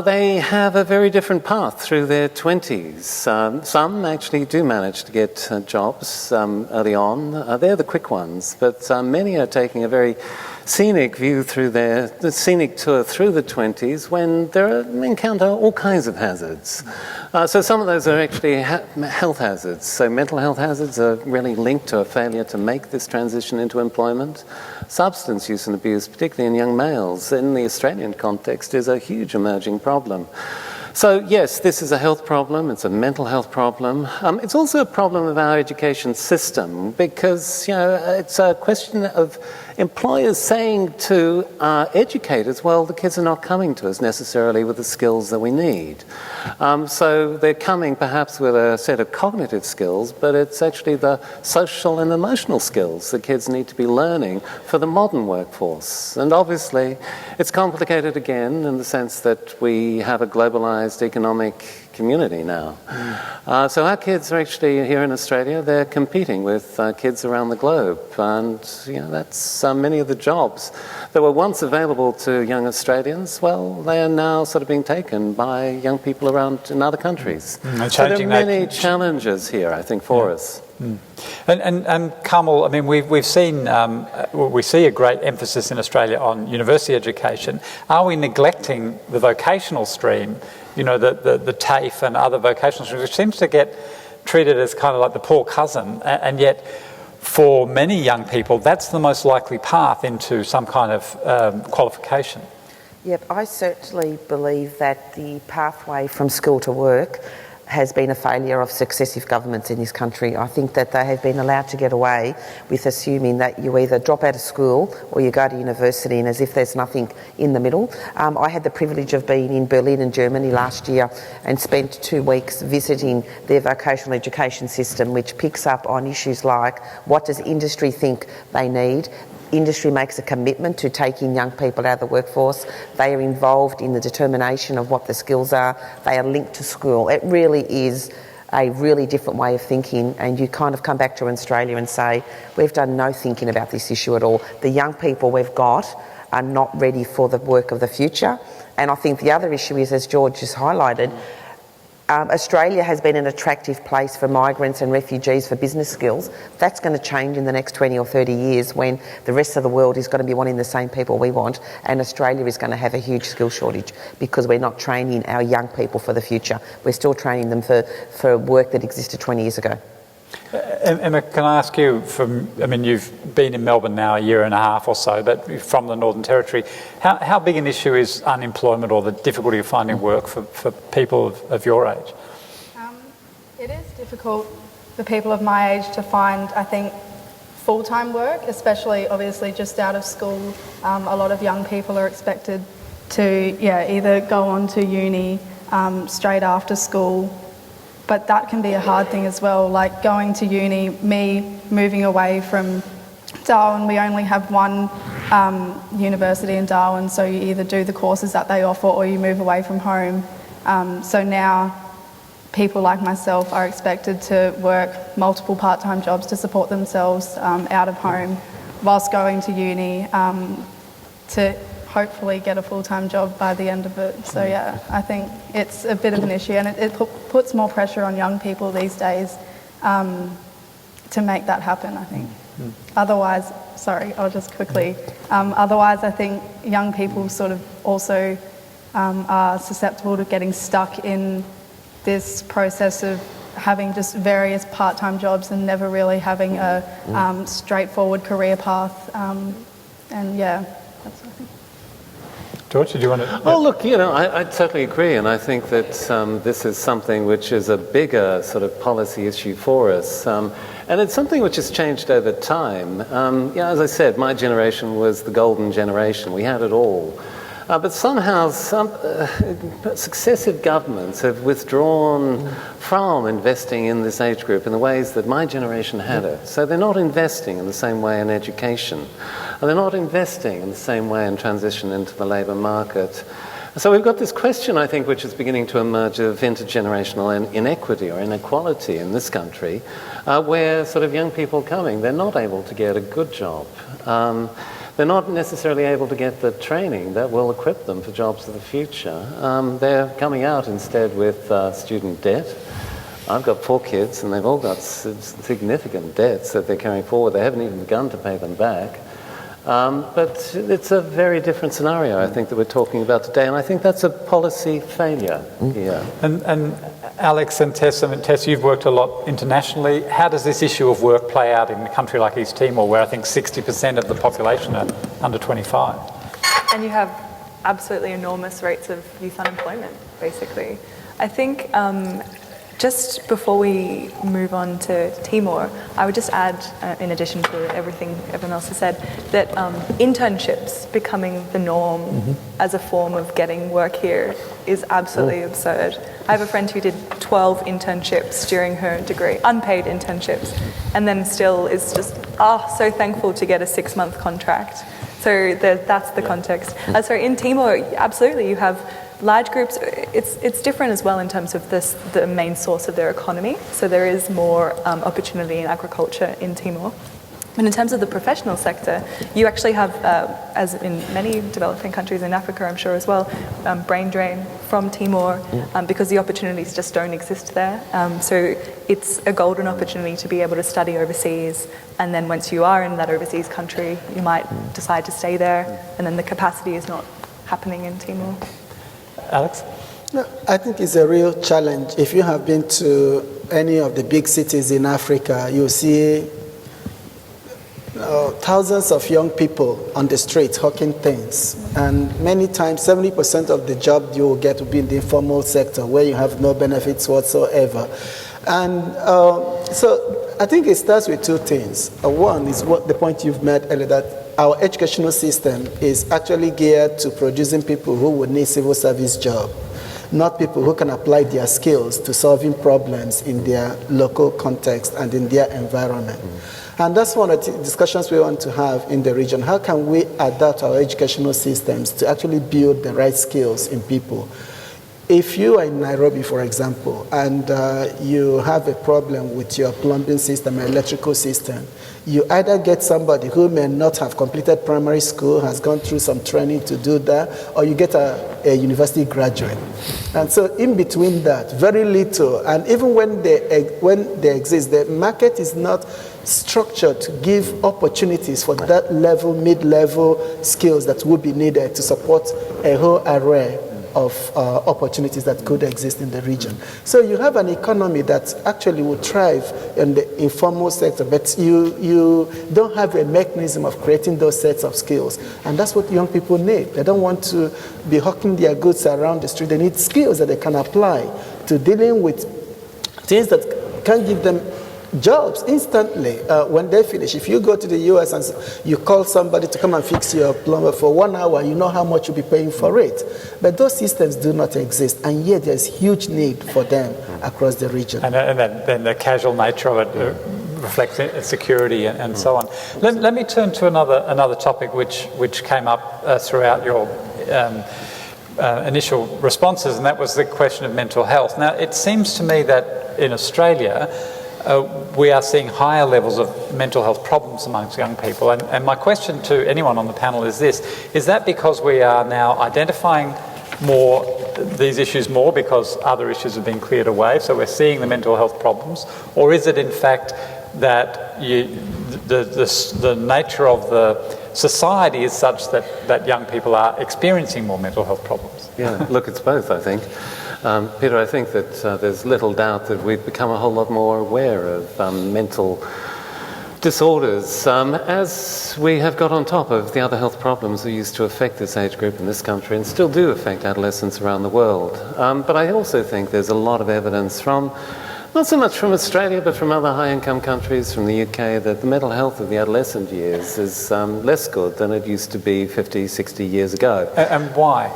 [SPEAKER 2] they have a very different path through their 20s. Some actually do manage to get jobs early on. They're the quick ones, but many are taking a very scenic view through the scenic tour through the 20s, when they encounter all kinds of hazards. So some of those are actually health hazards. So mental health hazards are really linked to a failure to make this transition into employment. Substance use and abuse, particularly in young males, in the Australian context, is a huge emerging problem. So yes, this is a health problem, it's a mental health problem. It's also a problem of our education system, because it's a question of employers saying to educators, well, the kids are not coming to us necessarily with the skills that we need. So they're coming perhaps with a set of cognitive skills, but it's actually the social and emotional skills that kids need to be learning for the modern workforce. And obviously, it's complicated again in the sense that we have a globalized economic community now. So our kids are actually here in Australia, they're competing with kids around the globe, and that's many of the jobs that were once available to young Australians, well, they are now sort of being taken by young people around in other countries. So there are many challenges here, I think, for us.
[SPEAKER 1] And Kamal, I mean, we've seen we see a great emphasis in Australia on university education. Are we neglecting the vocational stream? The TAFE and other vocational streams, which seems to get treated as kind of like the poor cousin, and yet for many young people, that's the most likely path into some kind of qualification.
[SPEAKER 6] Yep, I certainly believe that the pathway from school to work has been a failure of successive governments in this country. I think that they have been allowed to get away with assuming that you either drop out of school or you go to university, and as if there's nothing in the middle. I had the privilege of being in Berlin in Germany last year and spent 2 weeks visiting their vocational education system, which picks up on issues like what does industry think they need, industry makes a commitment to taking young people out of the workforce. They are involved in the determination of what the skills are. They are linked to school. It really is a really different way of thinking, and you kind of come back to Australia and say, we've done no thinking about this issue at all. The young people we've got are not ready for the work of the future. And I think the other issue is, as George has highlighted, Australia has been an attractive place for migrants and refugees for business skills. That's going to change in the next 20 or 30 years when the rest of the world is going to be wanting the same people we want, and Australia is going to have a huge skill shortage because we're not training our young people for the future. We're still training them for work that existed 20 years ago.
[SPEAKER 1] Emma, can I ask you, you've been in Melbourne now a year and a half or so, but from the Northern Territory, how big an issue is unemployment or the difficulty of finding work for people of your age?
[SPEAKER 5] It is difficult for people of my age to find, I think, full-time work, especially obviously just out of school. A lot of young people are expected to either go on to uni straight after school. But that can be a hard thing as well, like going to uni, me moving away from Darwin. We only have one university in Darwin, so you either do the courses that they offer or you move away from home. So now people like myself are expected to work multiple part-time jobs to support themselves out of home whilst going to uni to hopefully get a full-time job by the end of it. So yeah, I think it's a bit of an issue, and it puts more pressure on young people these days to make that happen, I think. Otherwise, otherwise I think young people sort of also are susceptible to getting stuck in this process of having just various part-time jobs and never really having a straightforward career path. And yeah, that's what I think.
[SPEAKER 1] George, did you want to...
[SPEAKER 2] Oh, look, I totally agree, and I think that this is something which is a bigger sort of policy issue for us, and it's something which has changed over time. As I said, my generation was the golden generation. We had it all. But somehow some successive governments have withdrawn from investing in this age group in the ways that my generation had it. So they're not investing in the same way in education. And they're not investing in the same way in transition into the labour market. So we've got this question, I think, which is beginning to emerge of intergenerational inequity or inequality in this country, where sort of young people coming, they're not able to get a good job. They're not necessarily able to get the training that will equip them for jobs of the future. They're coming out instead with student debt. I've got 4 kids and they've all got significant debts that they're carrying forward. They haven't even begun to pay them back. But it's a very different scenario, I think, that we're talking about today, and I think that's a policy failure here.
[SPEAKER 1] And Alex and Tess, Tess, you've worked a lot internationally. How does this issue of work play out in a country like East Timor, where I think 60% of the population are under 25?
[SPEAKER 3] And you have absolutely enormous rates of youth unemployment, basically. I think just before we move on to Timor, I would just add, in addition to everything everyone else has said, that internships becoming the norm as a form of getting work here is absolutely absurd. I have a friend who did 12 internships during her degree, unpaid internships, and then still is just so thankful to get a 6-month contract. So that's the context. So in Timor, absolutely, you have large groups. It's different as well in terms of the main source of their economy. So there is more opportunity in agriculture in Timor. And in terms of the professional sector, you actually have, as in many developing countries in Africa, I'm sure as well, brain drain from Timor because the opportunities just don't exist there. So it's a golden opportunity to be able to study overseas, and then once you are in that overseas country, you might decide to stay there, and then the capacity is not happening in Timor.
[SPEAKER 1] Alex?
[SPEAKER 4] No, I think it's a real challenge. If you have been to any of the big cities in Africa, you'll see thousands of young people on the streets hawking things. And many times, 70% of the job you will get will be in the informal sector, where you have no benefits whatsoever. And so I think it starts with 2 things. One is what the point you've made earlier, that our educational system is actually geared to producing people who would need civil service job. not people who can apply their skills to solving problems in their local context and in their environment. And that's one of the discussions we want to have in the region. How can we adapt our educational systems to actually build the right skills in people? If you are in Nairobi, for example, and you have a problem with your plumbing system or electrical system, you either get somebody who may not have completed primary school, has gone through some training to do that, or you get a university graduate. And so in between that, very little, and even when they exist, the market is not structured to give opportunities for that level, mid-level skills that would be needed to support a whole array of opportunities that could exist in the region. So you have an economy that actually would thrive in the informal sector, but you don't have a mechanism of creating those sets of skills. And that's what young people need. They don't want to be hawking their goods around the street. They need skills that they can apply to dealing with things that can give them jobs instantly when they finish. If you go to the US and you call somebody to come and fix your plumber for 1 hour, you know how much you'll be paying for it. But those systems do not exist, and yet there's huge need for them across the region.
[SPEAKER 1] And then the casual nature of it reflects security and so on. Let me turn to another topic which came up throughout your initial responses, and that was the question of mental health. Now, it seems to me that in Australia, we are seeing higher levels of mental health problems amongst young people. And my question to anyone on the panel is this: is that because we are now identifying these issues more because other issues have been cleared away, so we're seeing the mental health problems? Or is it in fact that the nature of the society is such that young people are experiencing more mental health problems?
[SPEAKER 2] Yeah, look, it's both, I think. Peter, I think that there's little doubt that we've become a whole lot more aware of mental disorders as we have got on top of the other health problems that used to affect this age group in this country and still do affect adolescents around the world. But I also think there's a lot of evidence from, not so much from Australia, but from other high-income countries, from the UK, that the mental health of the adolescent years is less good than it used to be 50, 60 years ago.
[SPEAKER 1] And why?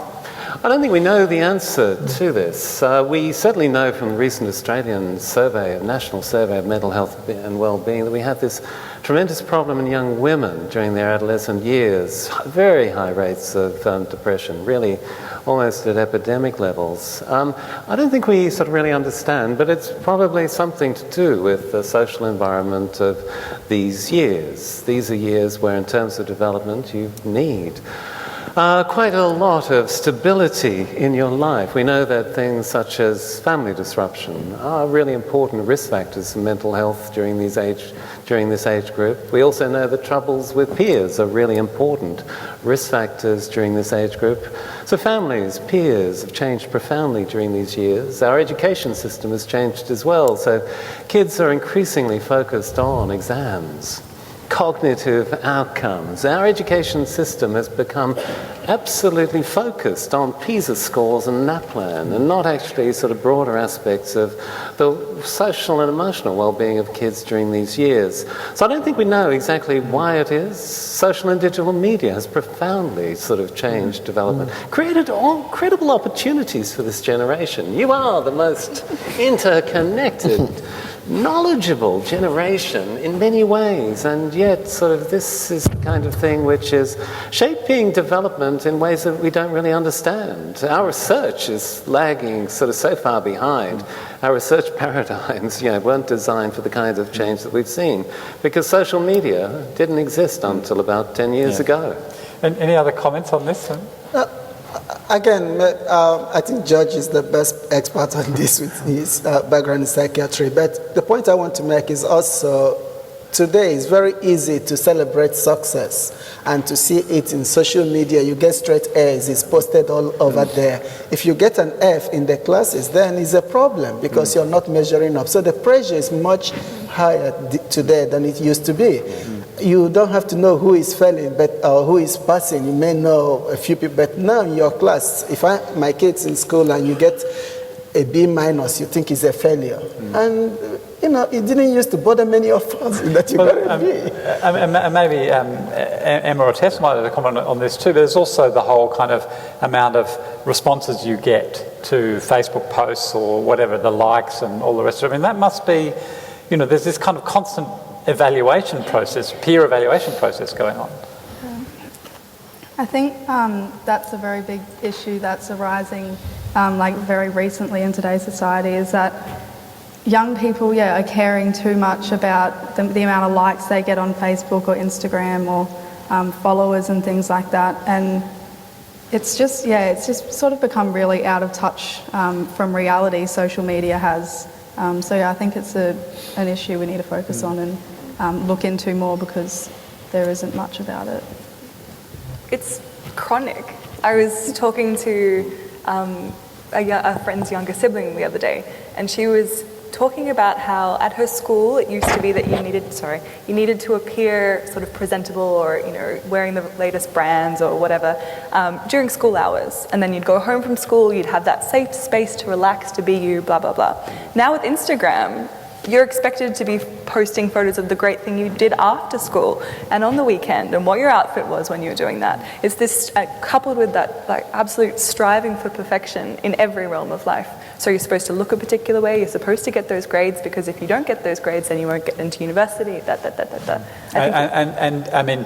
[SPEAKER 2] I don't think we know the answer to this. We certainly know from the recent Australian National Survey of Mental Health and Wellbeing, that we have this tremendous problem in young women during their adolescent years. Very high rates of depression, really almost at epidemic levels. I don't think we sort of really understand, but it's probably something to do with the social environment of these years. These are years where, in terms of development, you need quite a lot of stability in your life. We know that things such as family disruption are really important risk factors for mental health during this age group. We also know that troubles with peers are really important risk factors during this age group. So families, peers have changed profoundly during these years. Our education system has changed as well. So kids are increasingly focused on exams, cognitive outcomes. Our education system has become absolutely focused on PISA scores and NAPLAN, and not actually sort of broader aspects of the social and emotional well-being of kids during these years. So I don't think we know exactly why it is. Social and digital media has profoundly sort of changed development, created incredible opportunities for this generation. You are the most interconnected, knowledgeable generation in many ways, and yet sort of this is the kind of thing which is shaping development in ways that we don't really understand. Our research is lagging sort of so far behind. Our research paradigms, weren't designed for the kinds of change that we've seen, because social media didn't exist until about 10 years ago.
[SPEAKER 1] And any other comments on this?
[SPEAKER 4] Again, I think George is the best expert on this with his background in psychiatry. But the point I want to make is also, today it's very easy to celebrate success and to see it in social media. You get straight A's, it's posted all over there. If you get an F in the classes, then it's a problem because you're not measuring up. So the pressure is much higher today than it used to be. You don't have to know who is failing or who is passing. You may know a few people, but now in your class, if my kid's in school and you get a B-, you think it's a failure. And, it didn't used to bother many of us that you got a B.
[SPEAKER 1] And maybe Emma or Tess might have a comment on this too, but there's also the whole kind of amount of responses you get to Facebook posts or whatever, the likes and all the rest of it. I mean, that must be, there's this kind of constant evaluation process, peer evaluation process going on.
[SPEAKER 5] I think that's a very big issue that's arising very recently in today's society, is that young people, are caring too much about the amount of likes they get on Facebook or Instagram or followers and things like that. And it's just sort of become really out of touch from reality, social media has. I think it's an issue we need to focus on and look into more, because there isn't much about it.
[SPEAKER 3] It's chronic. I was talking to a friend's younger sibling the other day, and she was talking about how at her school it used to be that you needed to appear sort of presentable or wearing the latest brands or whatever during school hours, and then you'd go home from school, you'd have that safe space to relax, to be you, blah blah blah. Now with Instagram, you're expected to be posting photos of the great thing you did after school and on the weekend and what your outfit was when you were doing that. It's this coupled with that absolute striving for perfection in every realm of life. So you're supposed to look a particular way, you're supposed to get those grades, because if you don't get those grades then you won't get into university, And
[SPEAKER 1] I mean,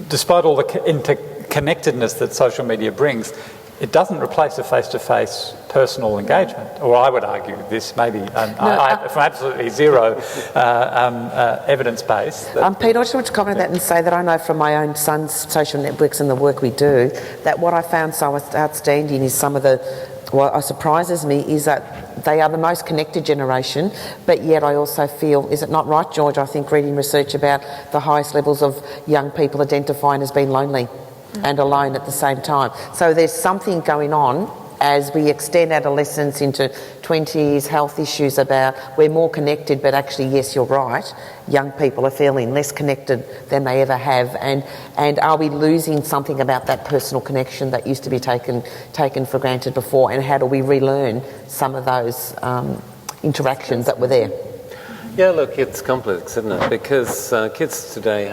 [SPEAKER 1] despite all the interconnectedness that social media brings, it doesn't replace a face-to-face personal engagement, or I would argue this maybe from absolutely zero evidence base.
[SPEAKER 6] Pete, I just want to comment on that and say that I know from my own son's social networks and the work we do that what I found so outstanding is what surprises me is that they are the most connected generation, but yet I also feel, is it not right, George, I think reading research about the highest levels of young people identifying as being lonely and alone at the same time. So there's something going on as we extend adolescence into 20s, health issues about we're more connected, but actually, yes, you're right, young people are feeling less connected than they ever have. And are we losing something about that personal connection that used to be taken for granted before? And how do we relearn some of those interactions that were there?
[SPEAKER 2] Yeah, look, it's complex, isn't it? Because kids today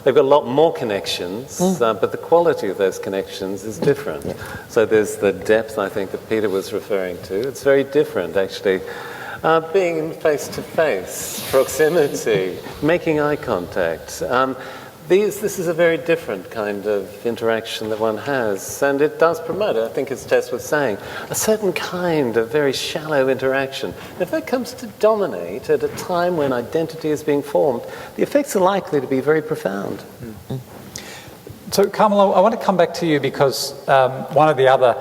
[SPEAKER 2] they've got a lot more connections, but the quality of those connections is different. Yeah. So there's the depth, I think, that Peter was referring to. It's very different, actually. Being face-to-face, proximity, making eye contact. This is a very different kind of interaction that one has, and it does promote, I think as Tess was saying, a certain kind of very shallow interaction. If that comes to dominate at a time when identity is being formed, the effects are likely to be very profound. Mm-hmm.
[SPEAKER 1] So, Carmela, I want to come back to you because one of the other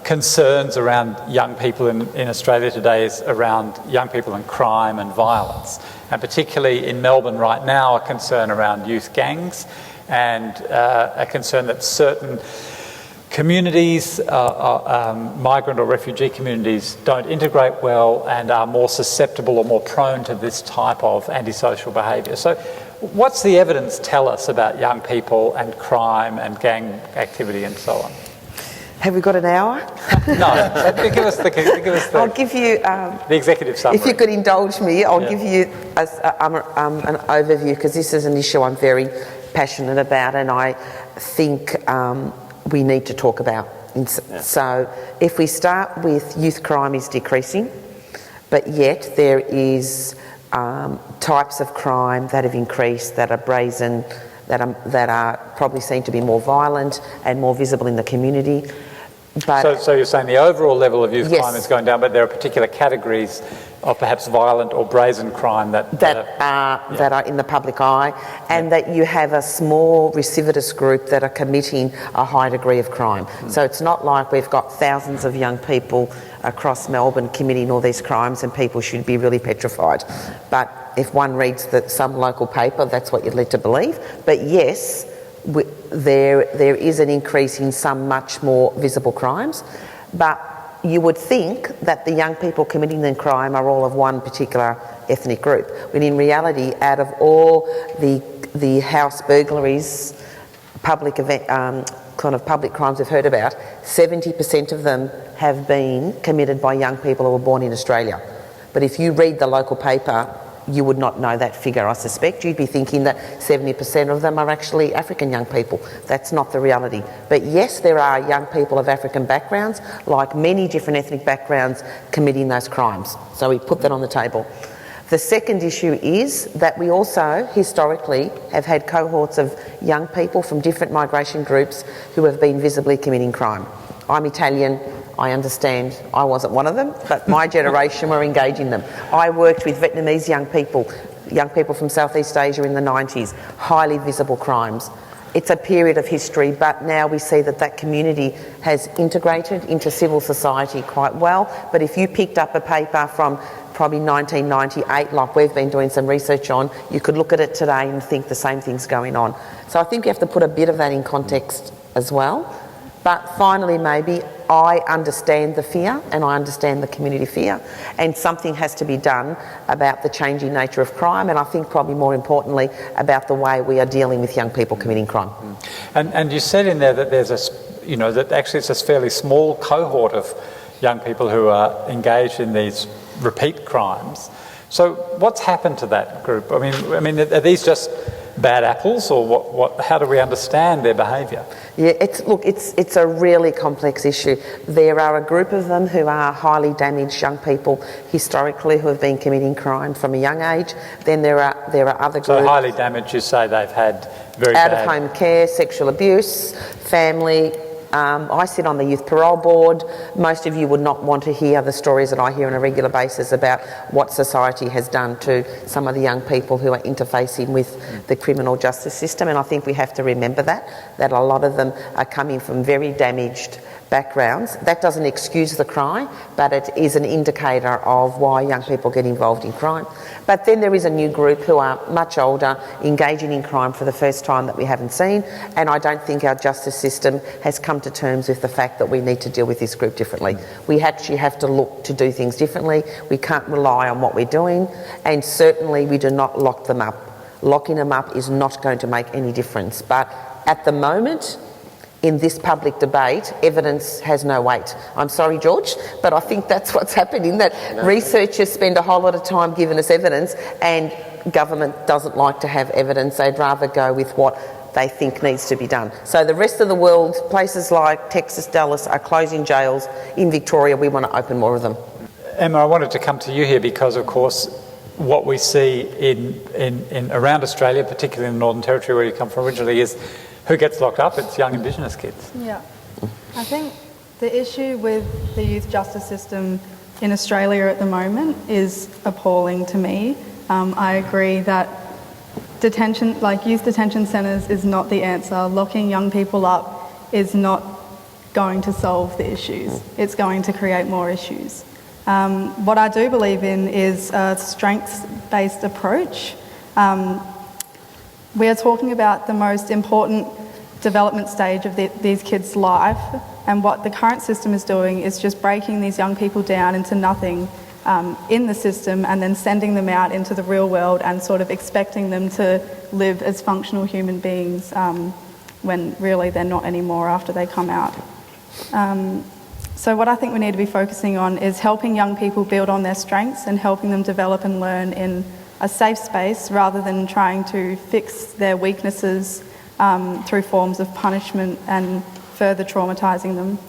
[SPEAKER 1] concerns around young people in Australia today is around young people and crime and violence. And particularly in Melbourne right now, a concern around youth gangs and a concern that certain communities, migrant or refugee communities, don't integrate well and are more susceptible or more prone to this type of antisocial behaviour. So what's the evidence tell us about young people and crime and gang activity and so on?
[SPEAKER 6] Have we got an hour?
[SPEAKER 1] No, give us the
[SPEAKER 6] I'll give you
[SPEAKER 1] the executive summary.
[SPEAKER 6] If you could indulge me, I'll give you an overview, because this is an issue I'm very passionate about and I think we need to talk about. So if we start with youth crime is decreasing, but yet there is types of crime that have increased, that are brazen, that are probably seen to be more violent and more visible in the community. But
[SPEAKER 1] so you're saying the overall level of youth crime is going down, but there are particular categories of perhaps violent or brazen crime that are in the public eye, and that you have a small recidivist group that are committing a high degree of crime. So it's not like we've got thousands of young people across Melbourne committing all these crimes and people should be really petrified. But if one reads some local paper, that's what you're led to believe. But yes, there is an increase in some much more visible crimes, but you would think that the young people committing the crime are all of one particular ethnic group, when in reality, out of all the house burglaries, public crimes we've heard about, 70% of them have been committed by young people who were born in Australia. But if you read the local paper,
[SPEAKER 6] you would not know that figure, I suspect. You'd be thinking that 70% of them are actually African young people. That's not the reality. But yes, there are young people of African backgrounds, like many different ethnic backgrounds, committing those crimes. So we put that on the table. The second issue is that we also, historically, have had cohorts of young people from different migration groups who have been visibly committing crime. I'm Italian, I understand I wasn't one of them, but my generation were engaging them. I worked with Vietnamese young people from Southeast Asia in the 90s, highly visible crimes. It's a period of history, but now we see that that community has integrated into civil society quite well. But if you picked up a paper from probably 1998, like we've been doing some research on, you could look at it today and think the same thing's going on. So I think you have to put a bit of that in context as well. But finally, maybe, I understand the fear and I understand the community fear, and something has to be done about the changing nature of crime, and I think probably more importantly about the way we are dealing with young people committing crime.
[SPEAKER 1] And you said in there that there's that actually it's a fairly small cohort of young people who are engaged in these repeat crimes. So what's happened to that group? I mean, are these just bad apples, or what? How do we understand their behaviour?
[SPEAKER 6] Yeah, it's a really complex issue. There are a group of them who are highly damaged young people historically who have been committing crime from a young age. Then there are other groups.
[SPEAKER 1] So highly damaged, you say they've had very
[SPEAKER 6] out
[SPEAKER 1] bad...
[SPEAKER 6] of home care, sexual abuse, family. I sit on the Youth Parole Board. Most of you would not want to hear the stories that I hear on a regular basis about what society has done to some of the young people who are interfacing with the criminal justice system, and I think we have to remember that a lot of them are coming from very damaged backgrounds. That doesn't excuse the crime, but it is an indicator of why young people get involved in crime. But then there is a new group who are much older, engaging in crime for the first time that we haven't seen, and I don't think our justice system has come to terms with the fact that we need to deal with this group differently. We actually have to look to do things differently. We can't rely on what we're doing, and certainly we do not lock them up. Locking them up is not going to make any difference. But at the moment, in this public debate, evidence has no weight. I'm sorry, George, but I think that's what's happening, that researchers spend a whole lot of time giving us evidence, and government doesn't like to have evidence. They'd rather go with what they think needs to be done. So the rest of the world, places like Texas, Dallas, are closing jails. In Victoria, we want to open more of them.
[SPEAKER 1] Emma, I wanted to come to you here because, of course, what we see in around Australia, particularly in the Northern Territory where you come from originally, is who gets locked up? It's young Indigenous kids.
[SPEAKER 5] Yeah. I think the issue with the youth justice system in Australia at the moment is appalling to me. I agree that detention, like youth detention centres, is not the answer. Locking young people up is not going to solve the issues. It's going to create more issues. What I do believe in is a strengths-based approach. We are talking about the most important development stage of these kids' life, and what the current system is doing is just breaking these young people down into nothing in the system, and then sending them out into the real world and sort of expecting them to live as functional human beings when really they're not anymore after they come out. So what I think we need to be focusing on is helping young people build on their strengths and helping them develop and learn in a safe space, rather than trying to fix their weaknesses through forms of punishment and further traumatising them.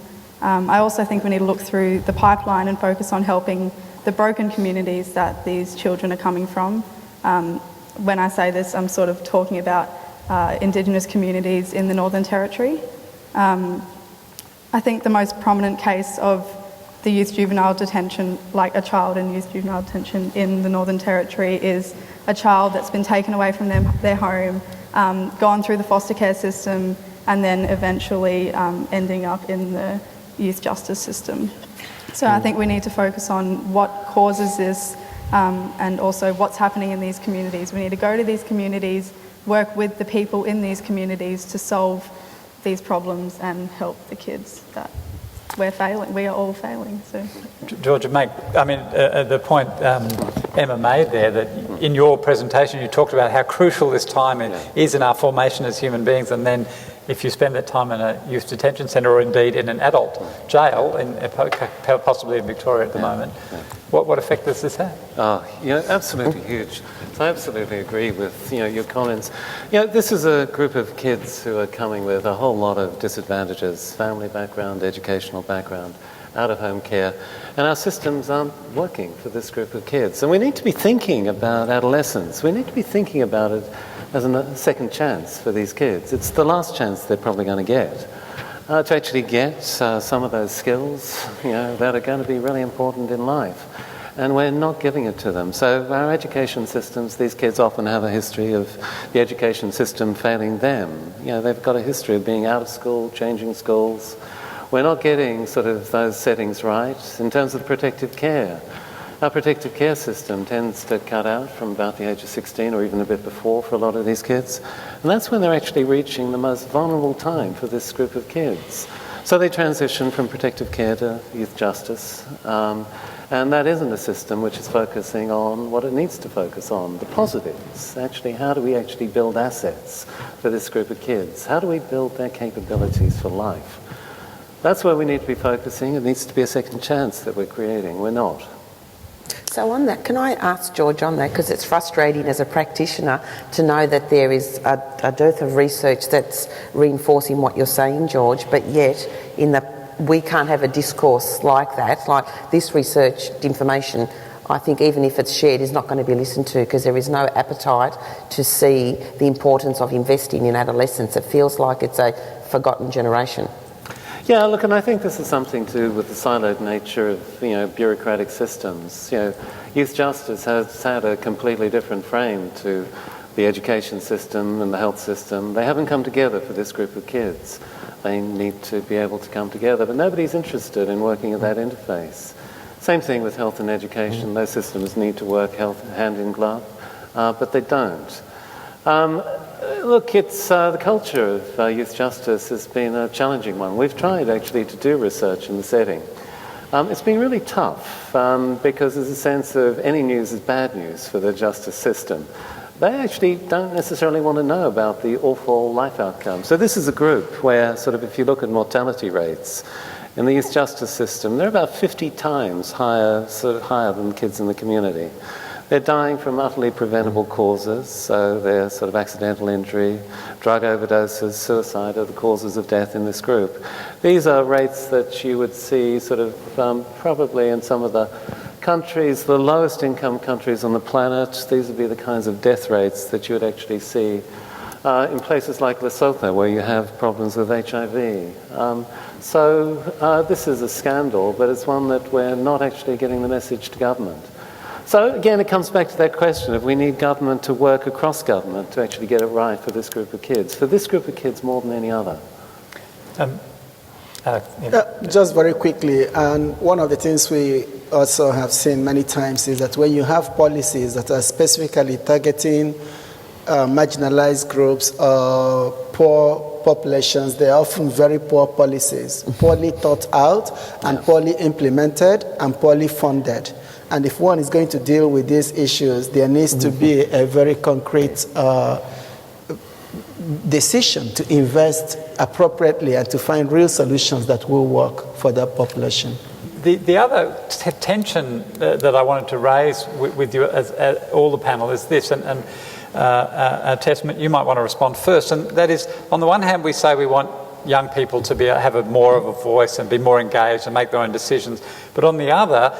[SPEAKER 5] I also think we need to look through the pipeline and focus on helping the broken communities that these children are coming from. When I say this, I'm sort of talking about Indigenous communities in the Northern Territory. I think the most prominent case of the youth juvenile detention, like a child in youth juvenile detention in the Northern Territory, is a child that's been taken away from their home, gone through the foster care system, and then eventually ending up in the youth justice system. So I think we need to focus on what causes this and also what's happening in these communities. We need to go to these communities, work with the people in these communities to solve these problems and help the kids that we're failing. We are all failing. So,
[SPEAKER 1] George, the point Emma made there, that in your presentation you talked about how crucial this time is in our formation as human beings, and then if you spend that time in a youth detention centre or indeed in an adult jail, possibly in Victoria at the moment, what effect does this have?
[SPEAKER 2] Oh, absolutely huge. So I absolutely agree with your comments. This is a group of kids who are coming with a whole lot of disadvantages: family background, educational background, out-of-home care, and our systems aren't working for this group of kids. And we need to be thinking about adolescence. We need to be thinking about it as a second chance for these kids. It's the last chance they're probably going to get to actually get some of those skills that are going to be really important in life. And we're not giving it to them. So our education systems, these kids often have a history of the education system failing them. They've got a history of being out of school, changing schools. We're not getting sort of those settings right in terms of protective care. Our protective care system tends to cut out from about the age of 16 or even a bit before for a lot of these kids. And that's when they're actually reaching the most vulnerable time for this group of kids. So they transition from protective care to youth justice. And that isn't a system which is focusing on what it needs to focus on, the positives. Actually, how do we actually build assets for this group of kids? How do we build their capabilities for life? That's where we need to be focusing. It needs to be a second chance that we're creating. We're not.
[SPEAKER 6] So on that, can I ask George on that, because it's frustrating as a practitioner to know that there is a dearth of research that's reinforcing what you're saying, George, but yet we can't have a discourse like that. Like this research information, I think even if it's shared, is not going to be listened to because there is no appetite to see the importance of investing in adolescents. It feels like it's a forgotten generation.
[SPEAKER 2] Yeah, look, and I think this is something to do with the siloed nature of bureaucratic systems. Youth justice has had a completely different frame to the education system and the health system. They haven't come together for this group of kids. They need to be able to come together, but nobody's interested in working at that interface. Same thing with health and education. Those systems need to work hand in glove, but they don't. Look, it's the culture of youth justice has been a challenging one. We've tried actually to do research in the setting. It's been really tough because there's a sense of any news is bad news for the justice system. They actually don't necessarily want to know about the awful life outcomes. So this is a group where sort of if you look at mortality rates in the youth justice system, they're about 50 times higher than kids in the community. They're dying from utterly preventable causes, so they're sort of accidental injury, drug overdoses, suicide are the causes of death in this group. These are rates that you would see sort of probably in some of the countries, the lowest income countries on the planet. These would be the kinds of death rates that you would actually see in places like Lesotho, where you have problems with HIV. So this is a scandal, but it's one that we're not actually getting the message to government. So again, it comes back to that question of we need government to work across government to actually get it right for this group of kids more than any other.
[SPEAKER 4] Just very quickly, and one of the things we also have seen many times is that when you have policies that are specifically targeting marginalized groups or poor populations, they're often very poor policies, poorly thought out and poorly implemented and poorly funded. And if one is going to deal with these issues, there needs to be a very concrete decision to invest appropriately and to find real solutions that will work for that population.
[SPEAKER 1] The other tension that I wanted to raise with you as all the panel is this, and Testament, you might want to respond first, and that is, on the one hand, we say we want young people to have more of a voice and be more engaged and make their own decisions, but on the other,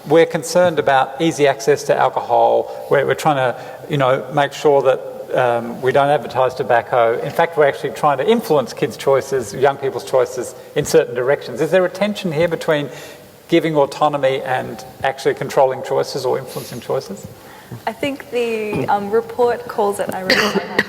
[SPEAKER 1] we're concerned about easy access to alcohol. We're trying to, make sure that we don't advertise tobacco. In fact, we're actually trying to influence kids' choices, young people's choices in certain directions. Is there a tension here between giving autonomy and actually controlling choices or influencing choices?
[SPEAKER 3] I think the report calls it, I remember,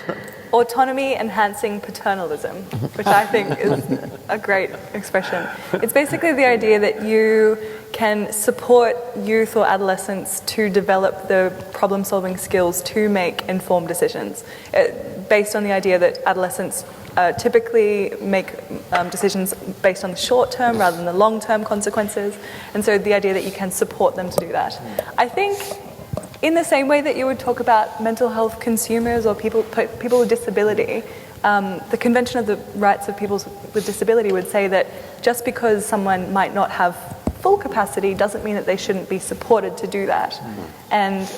[SPEAKER 3] autonomy enhancing paternalism, which I think is a great expression. It's basically the idea that you can support youth or adolescents to develop the problem-solving skills to make informed decisions, based on the idea that adolescents typically make decisions based on the short-term rather than the long-term consequences, and so the idea that you can support them to do that. I think in the same way that you would talk about mental health consumers or people with disability, the Convention of the Rights of People with Disability would say that just because someone might not have full capacity doesn't mean that they shouldn't be supported to do that. And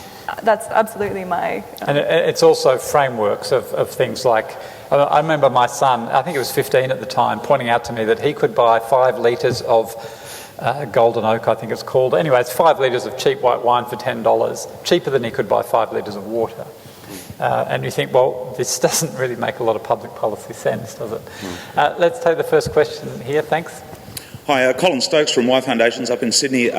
[SPEAKER 3] that's absolutely my...
[SPEAKER 1] And it's also frameworks of things like, I remember my son, I think he was 15 at the time, pointing out to me that he could buy 5 litres of Golden Oak, I think it's called. Anyway, it's 5 litres of cheap white wine for $10, cheaper than he could buy 5 litres of water. And you think, well, this doesn't really make a lot of public policy sense, does it? Let's take the first question here, thanks.
[SPEAKER 7] Hi, Colin Stokes from Y Foundations up in Sydney.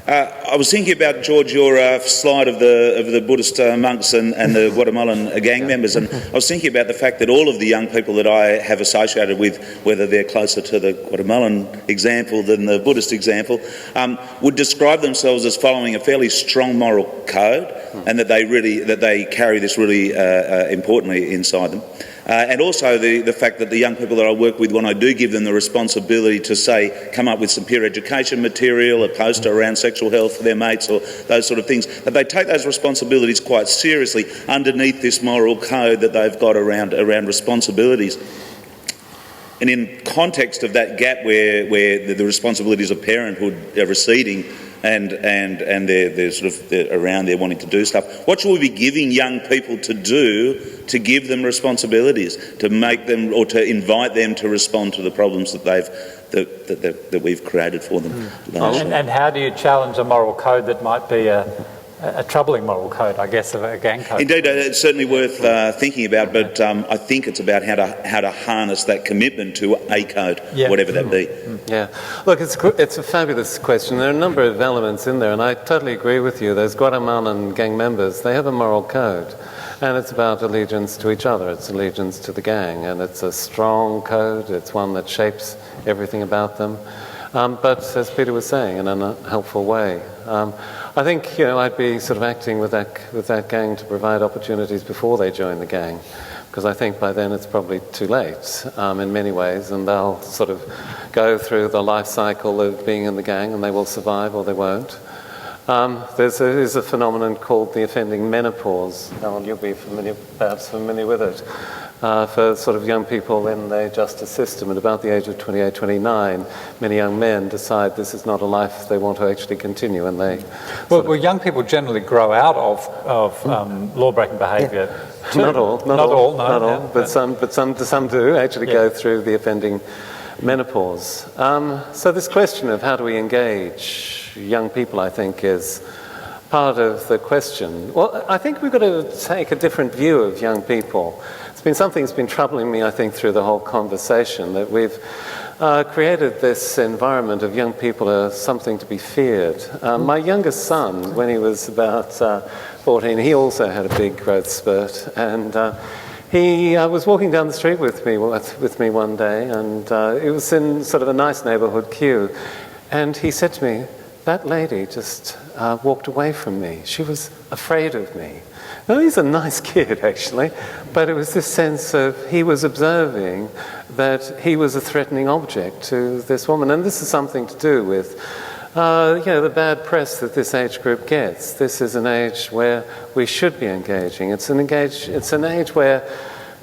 [SPEAKER 7] I was thinking about, George, your slide of the Buddhist monks and the Guatemalan gang members, and I was thinking about the fact that all of the young people that I have associated with, whether they're closer to the Guatemalan example than the Buddhist example, would describe themselves as following a fairly strong moral code, and that they carry this really importantly inside them. And also the fact that the young people that I work with, when I do give them the responsibility to, say, come up with some peer education material, a poster around sexual health for their mates or those sort of things, that they take those responsibilities quite seriously underneath this moral code that they've got around responsibilities. And in context of that gap where the responsibilities of parenthood are receding and they're sort of around there wanting to do stuff, what should we be giving young people to do to give them responsibilities, to make them or to invite them to respond to the problems that we've created for them?
[SPEAKER 1] And how do you challenge a moral code that might be a troubling moral code, I guess, of a gang code? Indeed,
[SPEAKER 7] it's certainly worth thinking about, but I think it's about how to harness that commitment to a code, whatever that be.
[SPEAKER 2] Yeah. Look, it's a fabulous question. There are a number of elements in there, and I totally agree with you. Those Guatemalan gang members, they have a moral code, and it's about allegiance to each other. It's allegiance to the gang, and it's a strong code. It's one that shapes everything about them. But as Peter was saying, in a helpful way. I think, I'd be sort of acting with that gang to provide opportunities before they join the gang, because I think by then it's probably too late in many ways, and they'll sort of go through the life cycle of being in the gang, and they will survive or they won't. There's a phenomenon called the offending menopause. Alan, you'll be perhaps familiar with it. For sort of young people in the justice system at about the age of 28, 29, many young men decide this is not a life they want to actually continue, and they...
[SPEAKER 1] Well, young people generally grow out of law-breaking behaviour.
[SPEAKER 2] Yeah. Not all, but some do actually go through the offending menopause. So this question of how do we engage young people, I think, is part of the question. Well, I think we've got to take a different view of young people. It's been something that's been troubling me, I think, through the whole conversation, that we've created this environment of young people as something to be feared. My youngest son, when he was about 14, he also had a big growth spurt, and he was walking down the street with me one day, and it was in sort of a nice neighbourhood queue, and he said to me, "That lady just walked away from me. She was afraid of me." Now, he's a nice kid, actually, but it was this sense of he was observing that he was a threatening object to this woman. And this is something to do with, the bad press that this age group gets. This is an age where we should be engaging. It's an age where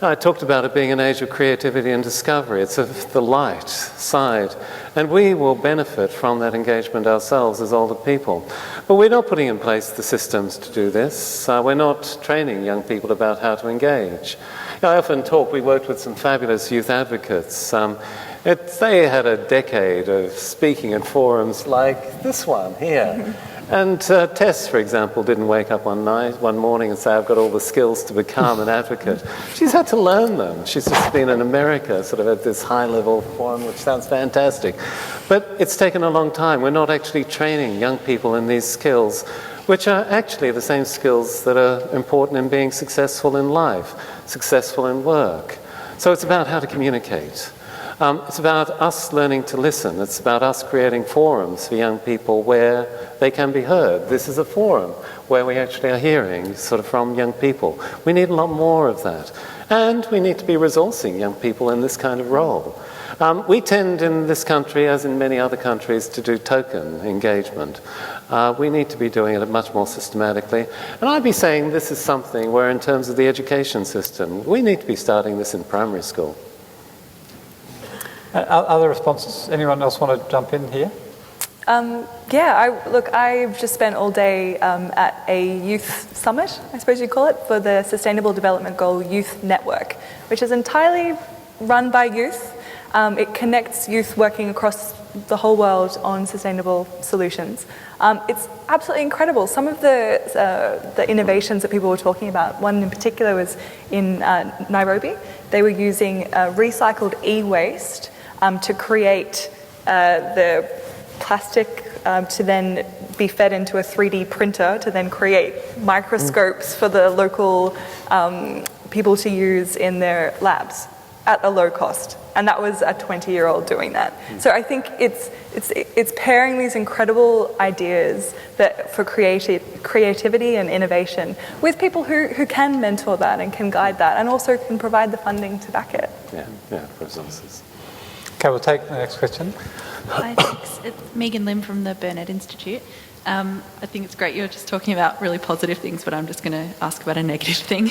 [SPEAKER 2] I talked about it being an age of creativity and discovery. It's of the light side. And we will benefit from that engagement ourselves as older people. But we're not putting in place the systems to do this. We're not training young people about how to engage. I often talk, we worked with some fabulous youth advocates. They had a decade of speaking at forums like this one here. And Tess, for example, didn't wake up one morning and say, "I've got all the skills to become an advocate." She's had to learn them. She's just been in America, sort of at this high-level forum, which sounds fantastic. But it's taken a long time. We're not actually training young people in these skills, which are actually the same skills that are important in being successful in life, successful in work. So it's about how to communicate. It's about us learning to listen. It's about us creating forums for young people where they can be heard. This is a forum where we actually are hearing sort of from young people. We need a lot more of that. And we need to be resourcing young people in this kind of role. We tend in this country, as in many other countries, to do token engagement. We need to be doing it much more systematically. And I'd be saying this is something where, in terms of the education system, we need to be starting this in primary school.
[SPEAKER 1] Other responses? Anyone else want to jump in here?
[SPEAKER 3] I've just spent all day at a youth summit, I suppose you'd call it, for the Sustainable Development Goal Youth Network, which is entirely run by youth. It connects youth working across the whole world on sustainable solutions. It's absolutely incredible. Some of the innovations that people were talking about, one in particular was in Nairobi. They were using recycled e-waste to create the plastic to then be fed into a 3D printer to then create microscopes for the local people to use in their labs at a low cost. And that was a 20-year-old doing that. So I think it's pairing these incredible ideas that for creativity and innovation with people who can mentor that and can guide that and also can provide the funding to back it.
[SPEAKER 2] Yeah, resources.
[SPEAKER 1] Okay, we'll take the next question.
[SPEAKER 8] Hi, thanks. It's Megan Lim from the Burnett Institute. I think it's great you're just talking about really positive things, but I'm just going to ask about a negative thing.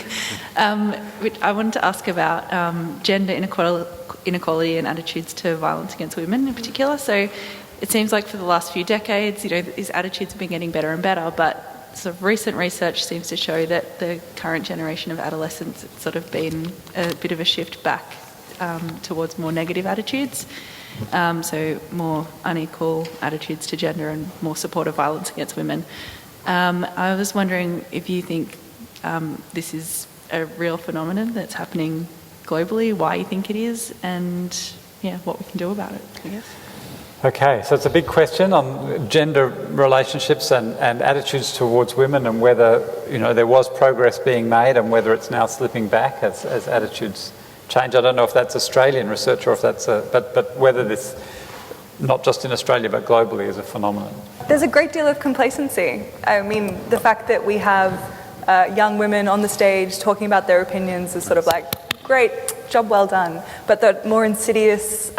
[SPEAKER 8] Which I wanted to ask about gender inequality and attitudes to violence against women in particular. So it seems like for the last few decades, these attitudes have been getting better and better, but sort of recent research seems to show that the current generation of adolescents, it's sort of been a bit of a shift back towards more negative attitudes. So more unequal attitudes to gender and more support of violence against women. I was wondering if you think this is a real phenomenon that's happening globally, why you think it is, and what we can do about it, I guess.
[SPEAKER 1] Okay, so it's a big question on gender relationships and attitudes towards women, and whether there was progress being made and whether it's now slipping back as attitudes change. I don't know if that's Australian research or if that's but whether this, not just in Australia but globally, is a phenomenon.
[SPEAKER 3] There's a great deal of complacency. I mean, the fact that we have young women on the stage talking about their opinions is sort of like, great, job well done. But the more insidious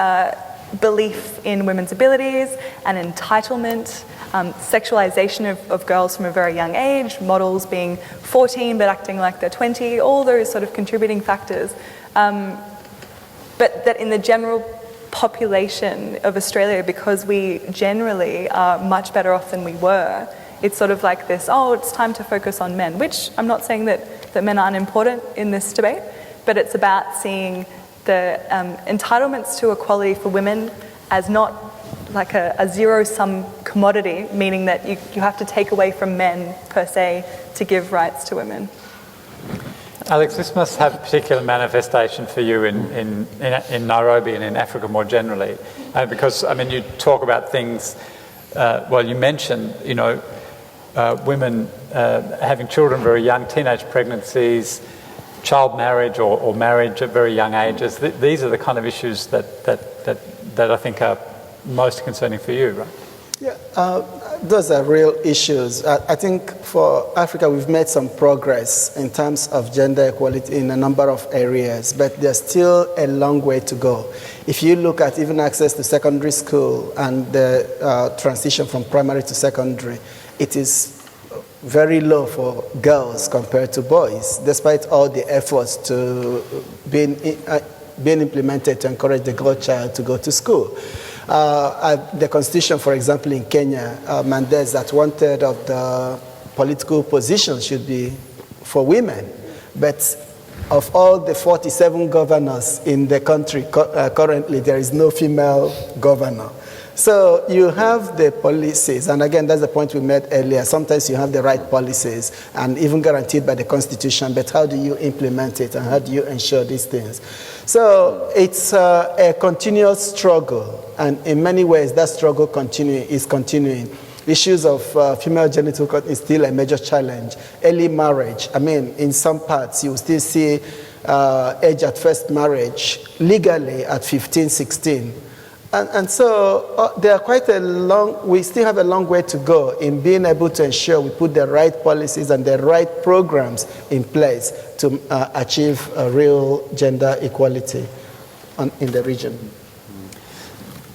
[SPEAKER 3] belief in women's abilities and entitlement, sexualization of girls from a very young age, models being 14 but acting like they're 20, all those sort of contributing factors. But that in the general population of Australia, because we generally are much better off than we were, it's sort of like this, it's time to focus on men, which I'm not saying that men aren't important in this debate, but it's about seeing the entitlements to equality for women as not like a zero-sum commodity, meaning that you have to take away from men per se to give rights to women.
[SPEAKER 1] Alex, this must have a particular manifestation for you in Nairobi and in Africa more generally, because you talk about things. You mentioned women having children very young, teenage pregnancies, child marriage or marriage at very young ages. These are the kind of issues that I think are most concerning for you, right?
[SPEAKER 4] Yeah, those are real issues. I think for Africa, we've made some progress in terms of gender equality in a number of areas, but there's still a long way to go. If you look at even access to secondary school and the transition from primary to secondary, it is very low for girls compared to boys, despite all the efforts to being implemented to encourage the girl child to go to school. The constitution, for example, in Kenya, mandates that 1/3 of the political positions should be for women. But of all the 47 governors in the country currently, there is no female governor. So you have the policies, and again, that's the point we made earlier. Sometimes you have the right policies and even guaranteed by the Constitution, but how do you implement it and how do you ensure these things? So it's a continuous struggle, and in many ways that struggle is continuing. Issues of female genital is still a major challenge. Early marriage, in some parts you will still see age at first marriage legally at 15, 16. And so there are we still have a long way to go in being able to ensure we put the right policies and the right programs in place to achieve real gender equality in the region.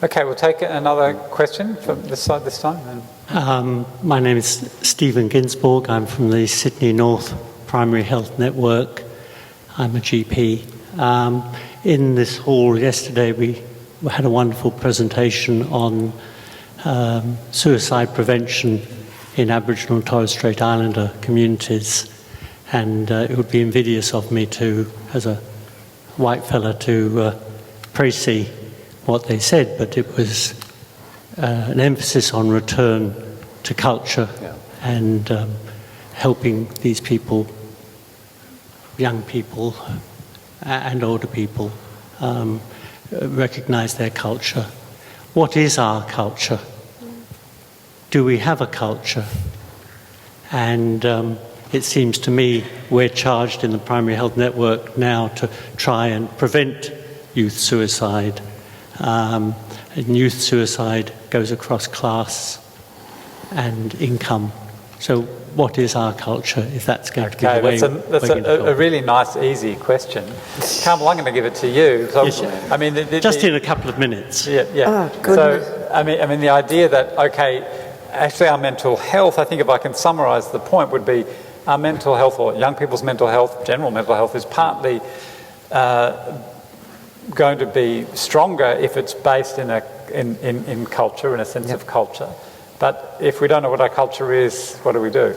[SPEAKER 1] Okay, we'll take another question from this side this time.
[SPEAKER 9] My name is Stephen Ginsborg. I'm from the Sydney North Primary Health Network. I'm a GP. In this hall yesterday, we had a wonderful presentation on suicide prevention in Aboriginal and Torres Strait Islander communities. And it would be invidious of me to, as a white fella, to praise what they said, but it was an emphasis on return to culture and helping these people, young people and older people, recognise their culture. What is our culture? Do we have a culture? And it seems to me we're charged in the Primary Health Network now to try and prevent youth suicide. And youth suicide goes across class and income. So what is our culture, if that's going to be the way
[SPEAKER 1] that's a really nice, easy question. Carmel, I'm going to give it to you. So, I mean,
[SPEAKER 9] just in a couple of minutes.
[SPEAKER 1] Yeah.
[SPEAKER 6] Oh, goodness.
[SPEAKER 1] So, I mean, the idea that, okay, actually our mental health, I think if I can summarise the point, would be our mental health, or young people's mental health, general mental health, is partly going to be stronger if it's based in culture, in a sense of culture. But if we don't know what our culture is, what do we do?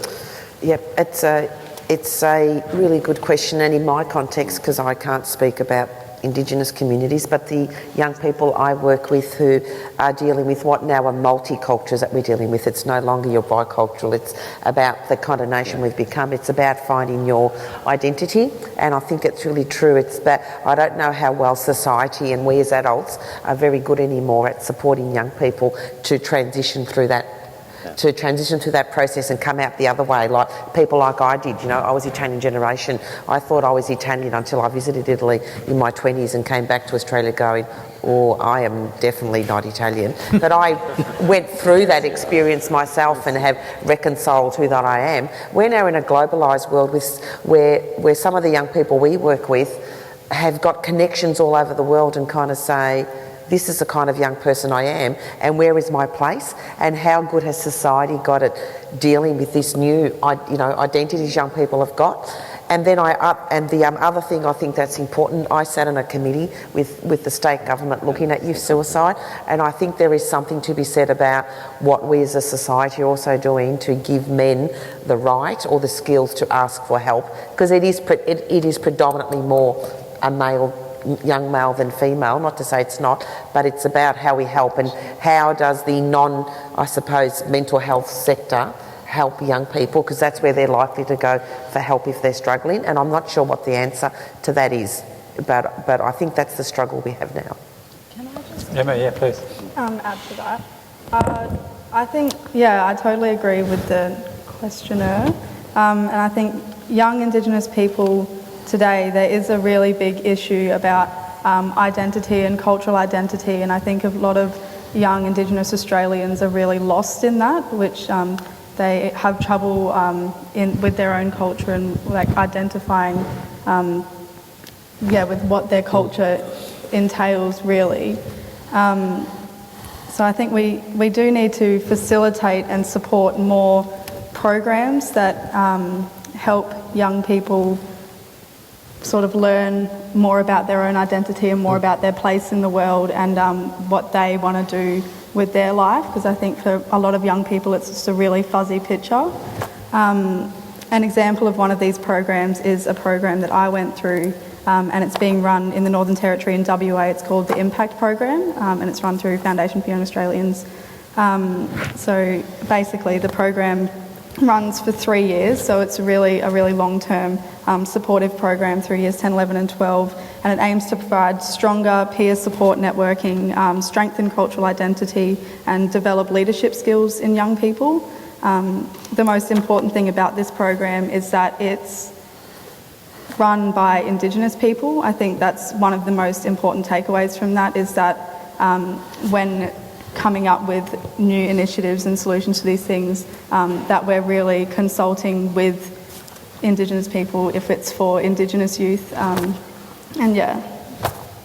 [SPEAKER 6] Yep, it's a really good question, and in my context, because I can't speak about Indigenous communities, but the young people I work with who are dealing with what now are multicultures that we're dealing with. It's no longer your bicultural, it's about the kind of nation we've become. It's about finding your identity, and I think it's really true. It's about, I don't know how well society and we as adults are very good anymore at supporting young people to transition through that process and come out the other way, like people like I did. You know, I was Italian generation. I thought I was Italian until I visited Italy in my 20s and came back to Australia going, oh, I am definitely not Italian. But I went through that experience myself and have reconciled who that I am. We're now in a globalised world where some of the young people we work with have got connections all over the world and kind of say, this is the kind of young person I am, and where is my place, and how good has society got at dealing with this new, identities young people have got. And then the other thing I think that's important, I sat on a committee with the state government looking at youth suicide, and I think there is something to be said about what we as a society are also doing to give men the right or the skills to ask for help, because it is predominantly more a young male than female, not to say it's not, but it's about how we help and how does the mental health sector help young people, because that's where they're likely to go for help if they're struggling, and I'm not sure what the answer to that is, but I think that's the struggle we have now.
[SPEAKER 5] Can I just
[SPEAKER 1] please.
[SPEAKER 5] add to that? I think, I totally agree with the questioner, and I think young Indigenous people today, there is a really big issue about identity and cultural identity, and I think a lot of young Indigenous Australians are really lost in that, which they have trouble with their own culture and identifying with what their culture entails really. So I think we do need to facilitate and support more programs that help young people sort of learn more about their own identity and more about their place in the world and what they want to do with their life, because I think for a lot of young people it's just a really fuzzy picture. An example of one of these programs is a program that I went through and it's being run in the Northern Territory in WA. It's called the Impact Program and it's run through Foundation for Young Australians. So basically the program runs for 3 years, so it's a really long-term supportive program through years 10, 11 and 12, and it aims to provide stronger peer support networking, strengthen cultural identity and develop leadership skills in young people. The most important thing about this program is that it's run by Indigenous people. I think that's one of the most important takeaways from that, is that when coming up with new initiatives and solutions to these things, that we're really consulting with Indigenous people if it's for Indigenous youth,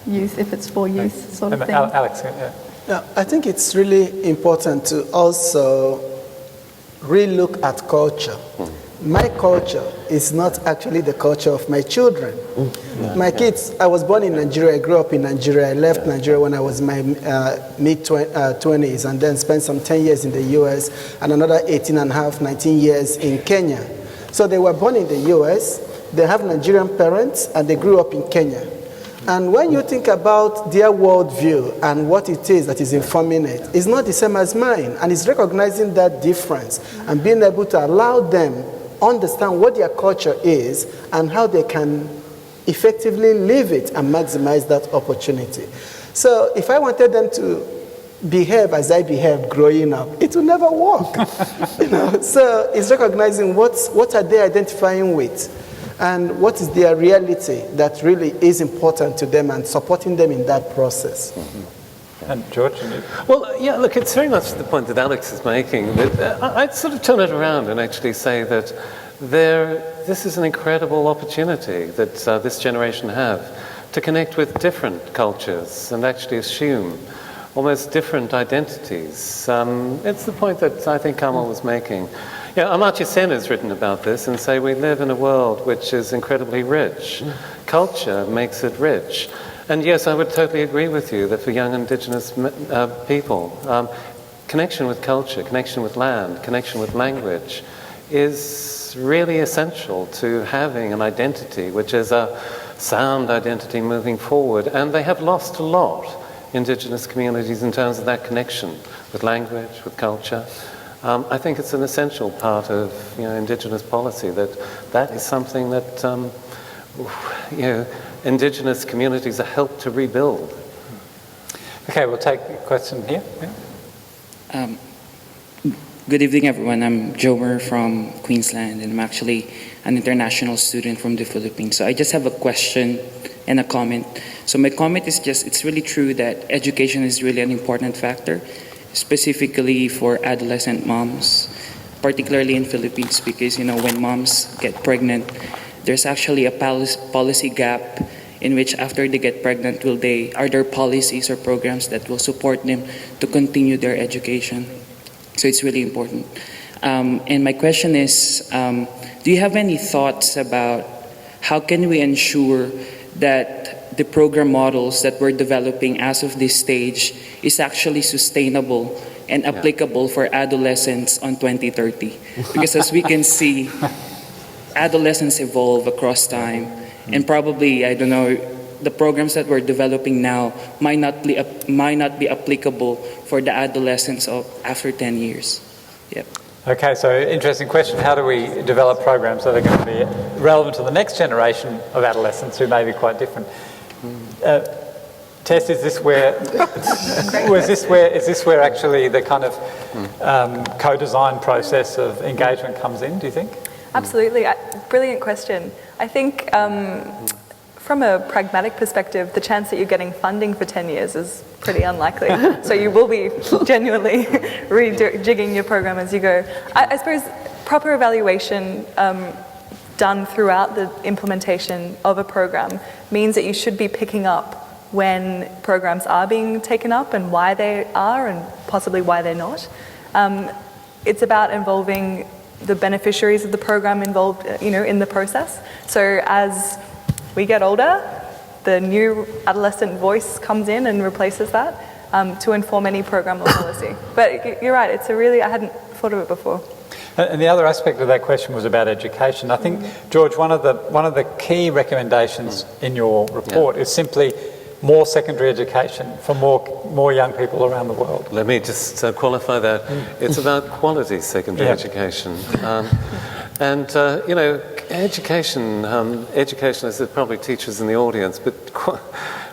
[SPEAKER 5] youth if it's for youth, sort of thing.
[SPEAKER 1] Alex,
[SPEAKER 4] Now, I think it's really important to also relook at culture. My culture is not actually the culture of my children. My kids, I was born in Nigeria, I grew up in Nigeria, I left Nigeria when I was in my mid-20s and then spent some 10 years in the US and another 18 and a half, 19 years in Kenya. So they were born in the US, they have Nigerian parents, and they grew up in Kenya. And when you think about their worldview and what it is that is informing it, it's not the same as mine. And it's recognizing that difference and being able to allow them understand what their culture is and how they can effectively live it and maximize that opportunity. So if I wanted them to behave as I behaved growing up, it will never work. So it's recognizing what are they identifying with and what is their reality that really is important to them and supporting them in that process.
[SPEAKER 1] And George?
[SPEAKER 2] Well, yeah, look, it's very much the point that Alex is making. That I'd sort of turn it around and actually say that this is an incredible opportunity that this generation have to connect with different cultures and actually assume almost different identities. It's the point that I think Kamal was making. Yeah, Amartya Sen has written about this and say we live in a world which is incredibly rich. Culture makes it rich. And yes, I would totally agree with you that for young Indigenous people, connection with culture, connection with land, connection with language is really essential to having an identity which is a sound identity moving forward. And they have lost a lot, Indigenous communities, in terms of that connection with language, with culture. I think it's an essential part of Indigenous policy that is something that Indigenous communities are helped to rebuild.
[SPEAKER 1] Okay, we'll take a question here. Yeah.
[SPEAKER 10] Good evening, everyone. I'm Jomer from Queensland, and I'm actually an international student from the Philippines. So I just have a question and a comment. So my comment is just, it's really true that education is really an important factor, specifically for adolescent moms, particularly in Philippines, because when moms get pregnant, there's actually a policy gap in which after they get pregnant, are there policies or programs that will support them to continue their education? So it's really important. And my question is, do you have any thoughts about how can we ensure that the program models that we're developing as of this stage is actually sustainable and applicable for adolescents on 2030? Because as we can see, adolescents evolve across time, and probably, I don't know, the programs that we're developing now might not be applicable for the adolescents of after 10 years. Yep.
[SPEAKER 1] Okay, so interesting question. How do we develop programs that are going to be relevant to the next generation of adolescents who may be quite different? Tess, is this where actually the kind of co-design process of engagement comes in, do you think?
[SPEAKER 3] Absolutely. Brilliant question. I think from a pragmatic perspective, the chance that you're getting funding for 10 years is pretty unlikely. So you will be genuinely rejigging your program as you go. I suppose proper evaluation done throughout the implementation of a program means that you should be picking up when programs are being taken up and why they are and possibly why they're not. It's about involving the beneficiaries of the program involved, in the process. So as we get older, the new adolescent voice comes in and replaces that to inform any program or policy. But you're right, I hadn't thought of it before.
[SPEAKER 1] And the other aspect of that question was about education. I think, George, one of the key recommendations in your report is simply more secondary education for more young people around the world.
[SPEAKER 2] Let me just qualify that. It's about quality secondary education. Education, as probably teachers in the audience, but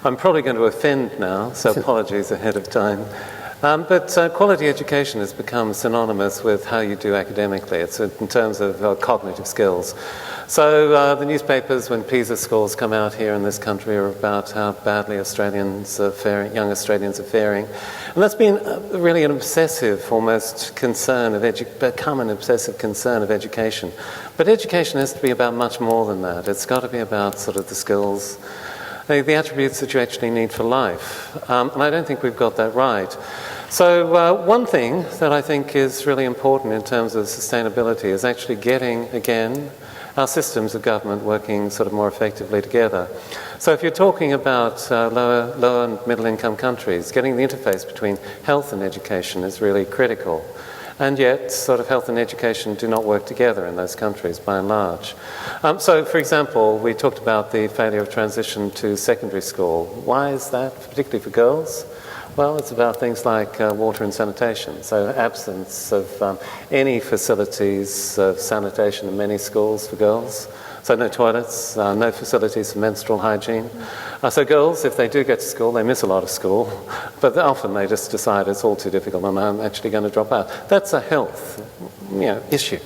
[SPEAKER 2] I'm probably going to offend now, so apologies ahead of time. But quality education has become synonymous with how you do academically. It's in terms of cognitive skills. So the newspapers, when PISA scores come out here in this country, are about how badly Australians are faring, young Australians are faring. And that's been really an obsessive almost concern become an obsessive concern of education. But education has to be about much more than that. It's got to be about sort of the skills the attributes that you actually need for life. And I don't think we've got that right. So one thing that I think is really important in terms of sustainability is actually getting, again, our systems of government working sort of more effectively together. So if you're talking about lower and middle income countries, getting the interface between health and education is really critical. And yet, sort of health and education do not work together in those countries, by and large. So, for example, we talked about the failure of transition to secondary school. Why is that, particularly for girls? Well, it's about things like water and sanitation. So, absence of any facilities of sanitation in many schools for girls. So no toilets, no facilities for menstrual hygiene. So girls, if they do get to school, they miss a lot of school, but often they just decide it's all too difficult and I'm actually going to drop out. That's a health issue.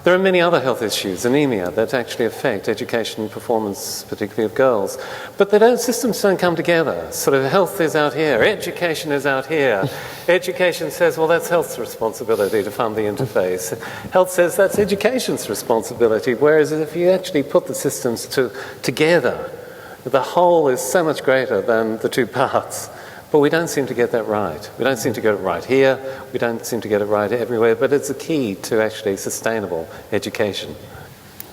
[SPEAKER 2] There are many other health issues, anemia, that actually affect education performance, particularly of girls. But systems don't come together. Sort of health is out here, education is out here. Education says, well, that's health's responsibility to fund the interface. Health says that's education's responsibility, whereas if you actually put the systems together, the whole is so much greater than the two parts. But we don't seem to get that right. We don't seem to get it right here. We don't seem to get it right everywhere. But it's a key to actually sustainable education.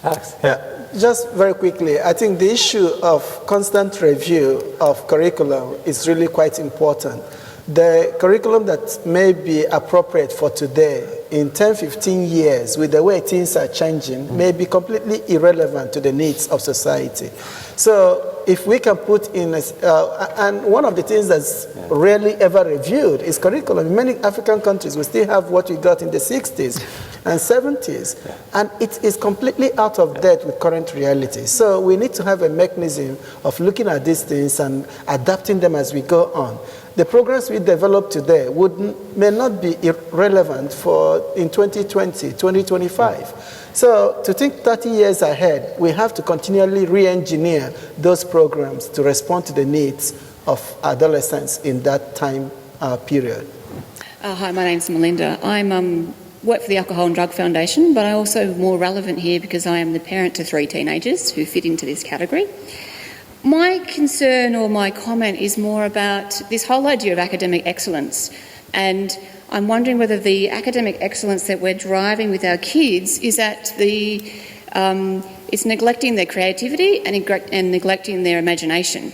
[SPEAKER 1] Alex?
[SPEAKER 4] Yeah. Just very quickly, I think the issue of constant review of curriculum is really quite important. The curriculum that may be appropriate for today, in 10, 15 years, with the way things are changing, may be completely irrelevant to the needs of society. So if we can put in, and one of the things that's rarely ever reviewed is curriculum. In many African countries, we still have what we got in the 60s and 70s, and it is completely out of date with current reality. So we need to have a mechanism of looking at these things and adapting them as we go on. The programs we develop today may not be irrelevant in 2020, 2025. So to think 30 years ahead, we have to continually re-engineer those programs to respond to the needs of adolescents in that time period.
[SPEAKER 11] Hi, my name's Melinda. I'm work for the Alcohol and Drug Foundation, but I'm also more relevant here because I am the parent to 3 teenagers who fit into this category. My concern or my comment is more about this whole idea of academic excellence, and I'm wondering whether the academic excellence that we're driving with our kids is at it's neglecting their creativity and neglecting their imagination,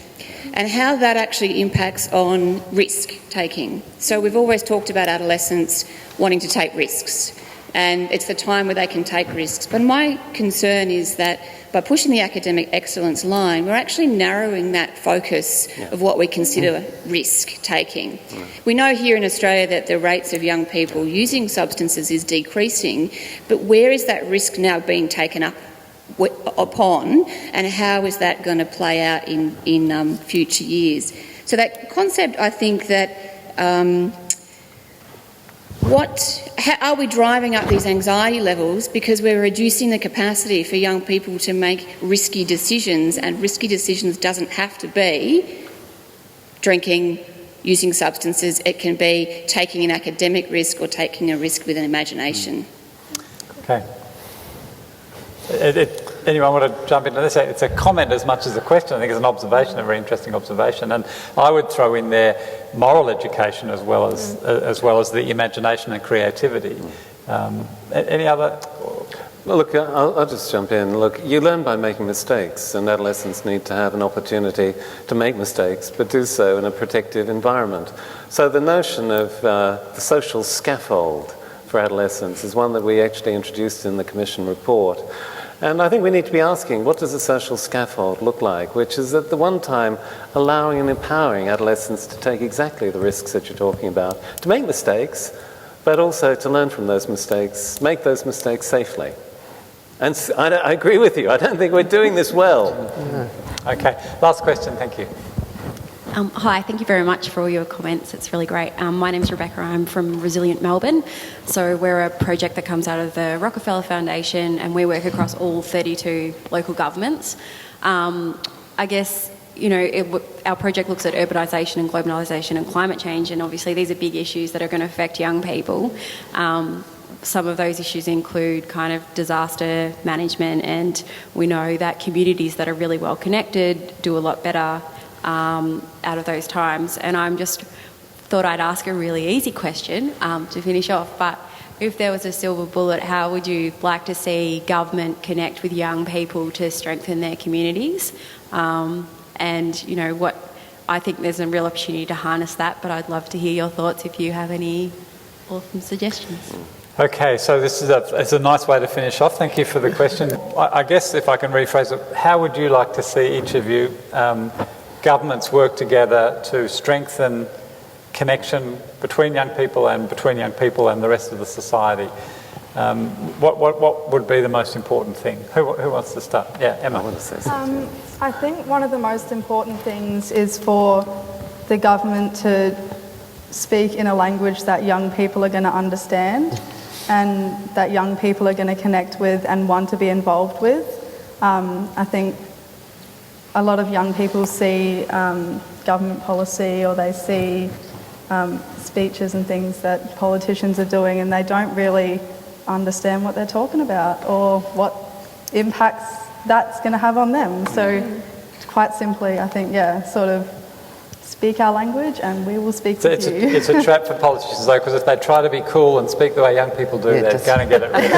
[SPEAKER 11] and how that actually impacts on risk taking. So we've always talked about adolescents wanting to take risks, and it's the time where they can take risks. But my concern is that by pushing the academic excellence line, we're actually narrowing that focus of what we consider risk-taking. We know here in Australia that the rates of young people using substances is decreasing, but where is that risk now being taken up upon, and how is that going to play out in future years? So that concept, I think that how are we driving up these anxiety levels because we're reducing the capacity for young people to make risky decisions, and risky decisions doesn't have to be drinking, using substances. It can be taking an academic risk or taking a risk with an imagination.
[SPEAKER 1] Okay. Anyone want to jump into this? It's a comment as much as a question. I think it's an observation, a very interesting observation. And I would throw in there moral education as well as the imagination and creativity. Any other?
[SPEAKER 2] Well, look, I'll just jump in. Look, you learn by making mistakes, and adolescents need to have an opportunity to make mistakes, but do so in a protective environment. So the notion of the social scaffold for adolescents is one that we actually introduced in the Commission report. And I think we need to be asking, what does a social scaffold look like? Which is at the one time allowing and empowering adolescents to take exactly the risks that you're talking about, to make mistakes, but also to learn from those mistakes, make those mistakes safely. And I agree with you. I don't think we're doing this well.
[SPEAKER 1] Okay. Last question. Thank you.
[SPEAKER 12] Hi, thank you very much for all your comments. It's really great. My name's Rebecca. I'm from Resilient Melbourne. So we're a project that comes out of the Rockefeller Foundation, and we work across all 32 local governments. I guess, our project looks at urbanisation and globalisation and climate change, and obviously these are big issues that are going to affect young people. some of those issues include kind of disaster management, and we know that communities that are really well connected do a lot better out of those times. And I'm just thought I'd ask a really easy question to finish off, but if there was a silver bullet, how would you like to see government connect with young people to strengthen their communities? And, you know, what I think there's a real opportunity to harness that, but I'd love to hear your thoughts if you have any awesome suggestions.
[SPEAKER 1] Okay, so this is it's a nice way to finish off. Thank you for the question. I guess if I can rephrase it, how would you like to see each of you governments work together to strengthen connection between young people and the rest of the society? What would be the most important thing? Who wants to start? Yeah, Emma.
[SPEAKER 2] I want to say something.
[SPEAKER 5] I think one of the most important things is for the government to speak in a language that young people are going to understand and that young people are going to connect with and want to be involved with. I think a lot of young people see government policy, or they see speeches and things that politicians are doing, and they don't really understand what they're talking about or what impacts that's going to have on them. So quite simply, I think, sort of speak our language and we will speak with you.
[SPEAKER 1] It's a trap for politicians, though, because if they try to be cool and speak the way young people do, they're going to get it really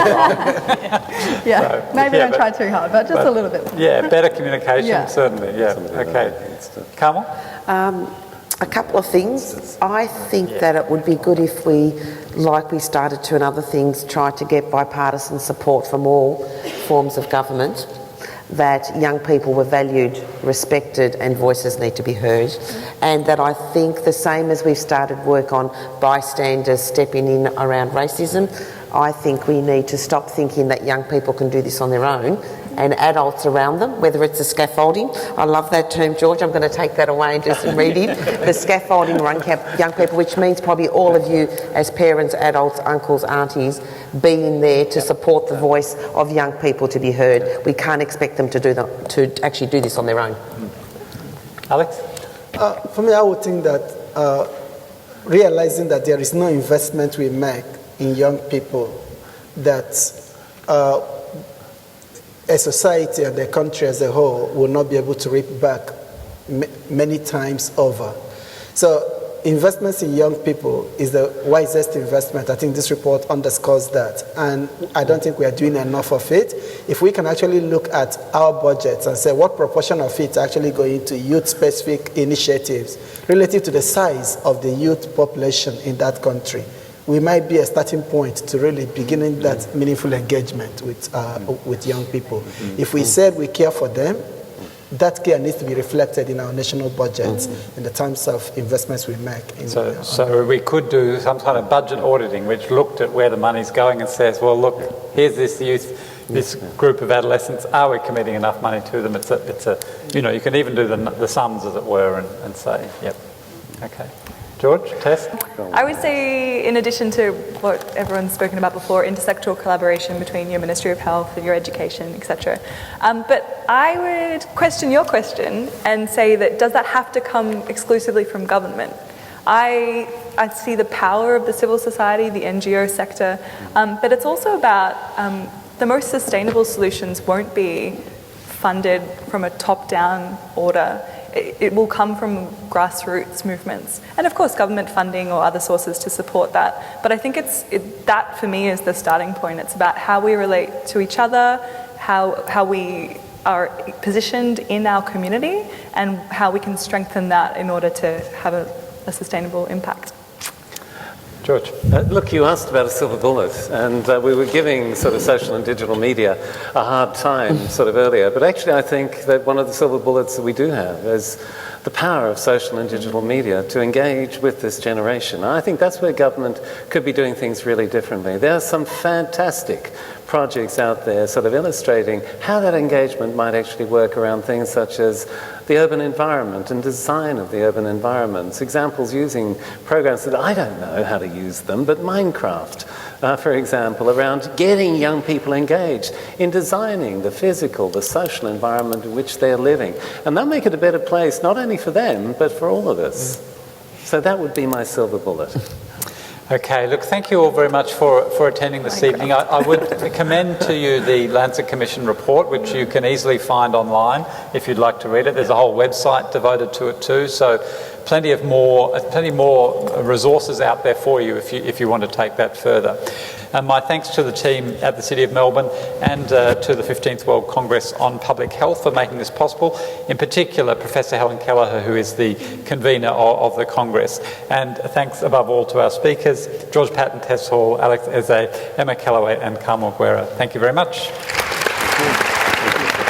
[SPEAKER 1] wrong.
[SPEAKER 5] Maybe don't try too hard, but just a little bit.
[SPEAKER 1] Yeah, better communication, certainly. Yeah, okay. Carmel?
[SPEAKER 6] A couple of things. I think that it would be good if we, like we started to in other things, try to get bipartisan support from all forms of government, that young people were valued, respected, and voices need to be heard. And that I think the same as we've started work on bystanders stepping in around racism, I think we need to stop thinking that young people can do this on their own, and adults around them, whether it's the scaffolding. I love that term, George. I'm going to take that away and do some reading. The scaffolding around young people, which means probably all of you as parents, adults, uncles, aunties, being there to support the voice of young people to be heard. We can't expect them to actually do this on their own.
[SPEAKER 1] Alex?
[SPEAKER 4] For me, I would think that realizing that there is no investment we make in young people, that a society and the country as a whole will not be able to reap back many times over. So investments in young people is the wisest investment. I think this report underscores that. And I don't think we are doing enough of it. If we can actually look at our budgets and say what proportion of it actually going to youth-specific initiatives relative to the size of the youth population in that country, we might be a starting point to really beginning that meaningful engagement with young people. If we said we care for them, that care needs to be reflected in our national budgets in the terms of investments we make.
[SPEAKER 1] So we could do some kind of budget auditing which looked at where the money's going and says, well, look, here's this youth, this group of adolescents, are we committing enough money to them? It's a you can even do the sums, as it were, and say, yep, okay. George, Tess?
[SPEAKER 3] I would say, in addition to what everyone's spoken about before, intersectoral collaboration between your Ministry of Health and your education, etc. But I would question your question and say that does that have to come exclusively from government? I see the power of the civil society, the NGO sector, but it's also about the most sustainable solutions won't be funded from a top-down order. It will come from grassroots movements, and of course government funding or other sources to support that. But I think that for me is the starting point. It's about how we relate to each other, how we are positioned in our community, and how we can strengthen that in order to have a sustainable impact.
[SPEAKER 2] George. Look, you asked about a silver bullet, and we were giving sort of social and digital media a hard time sort of earlier, but actually I think that one of the silver bullets that we do have is the power of social and digital media to engage with this generation. I think that's where government could be doing things really differently. There are some fantastic projects out there sort of illustrating how that engagement might actually work around things such as the urban environment and design of the urban environments. Examples using programs that I don't know how to use them, but Minecraft, for example, around getting young people engaged in designing the physical, the social environment in which they're living. And that'll make it a better place, not only for them, but for all of us. So that would be my silver bullet.
[SPEAKER 1] Okay, look, thank you all very much for attending this evening. I would commend to you the Lancet Commission report, which you can easily find online if you'd like to read it. There's a whole website devoted to it too, so plenty more resources out there for you if you want to take that further. And my thanks to the team at the City of Melbourne and to the 15th World Congress on Public Health for making this possible, in particular Professor Helen Kelleher, who is the convener of the Congress. And thanks above all to our speakers, George Patton, Tess Hall, Alex Eze, Emma Callaway and Carmel Guerra. Thank you very much. Thank you.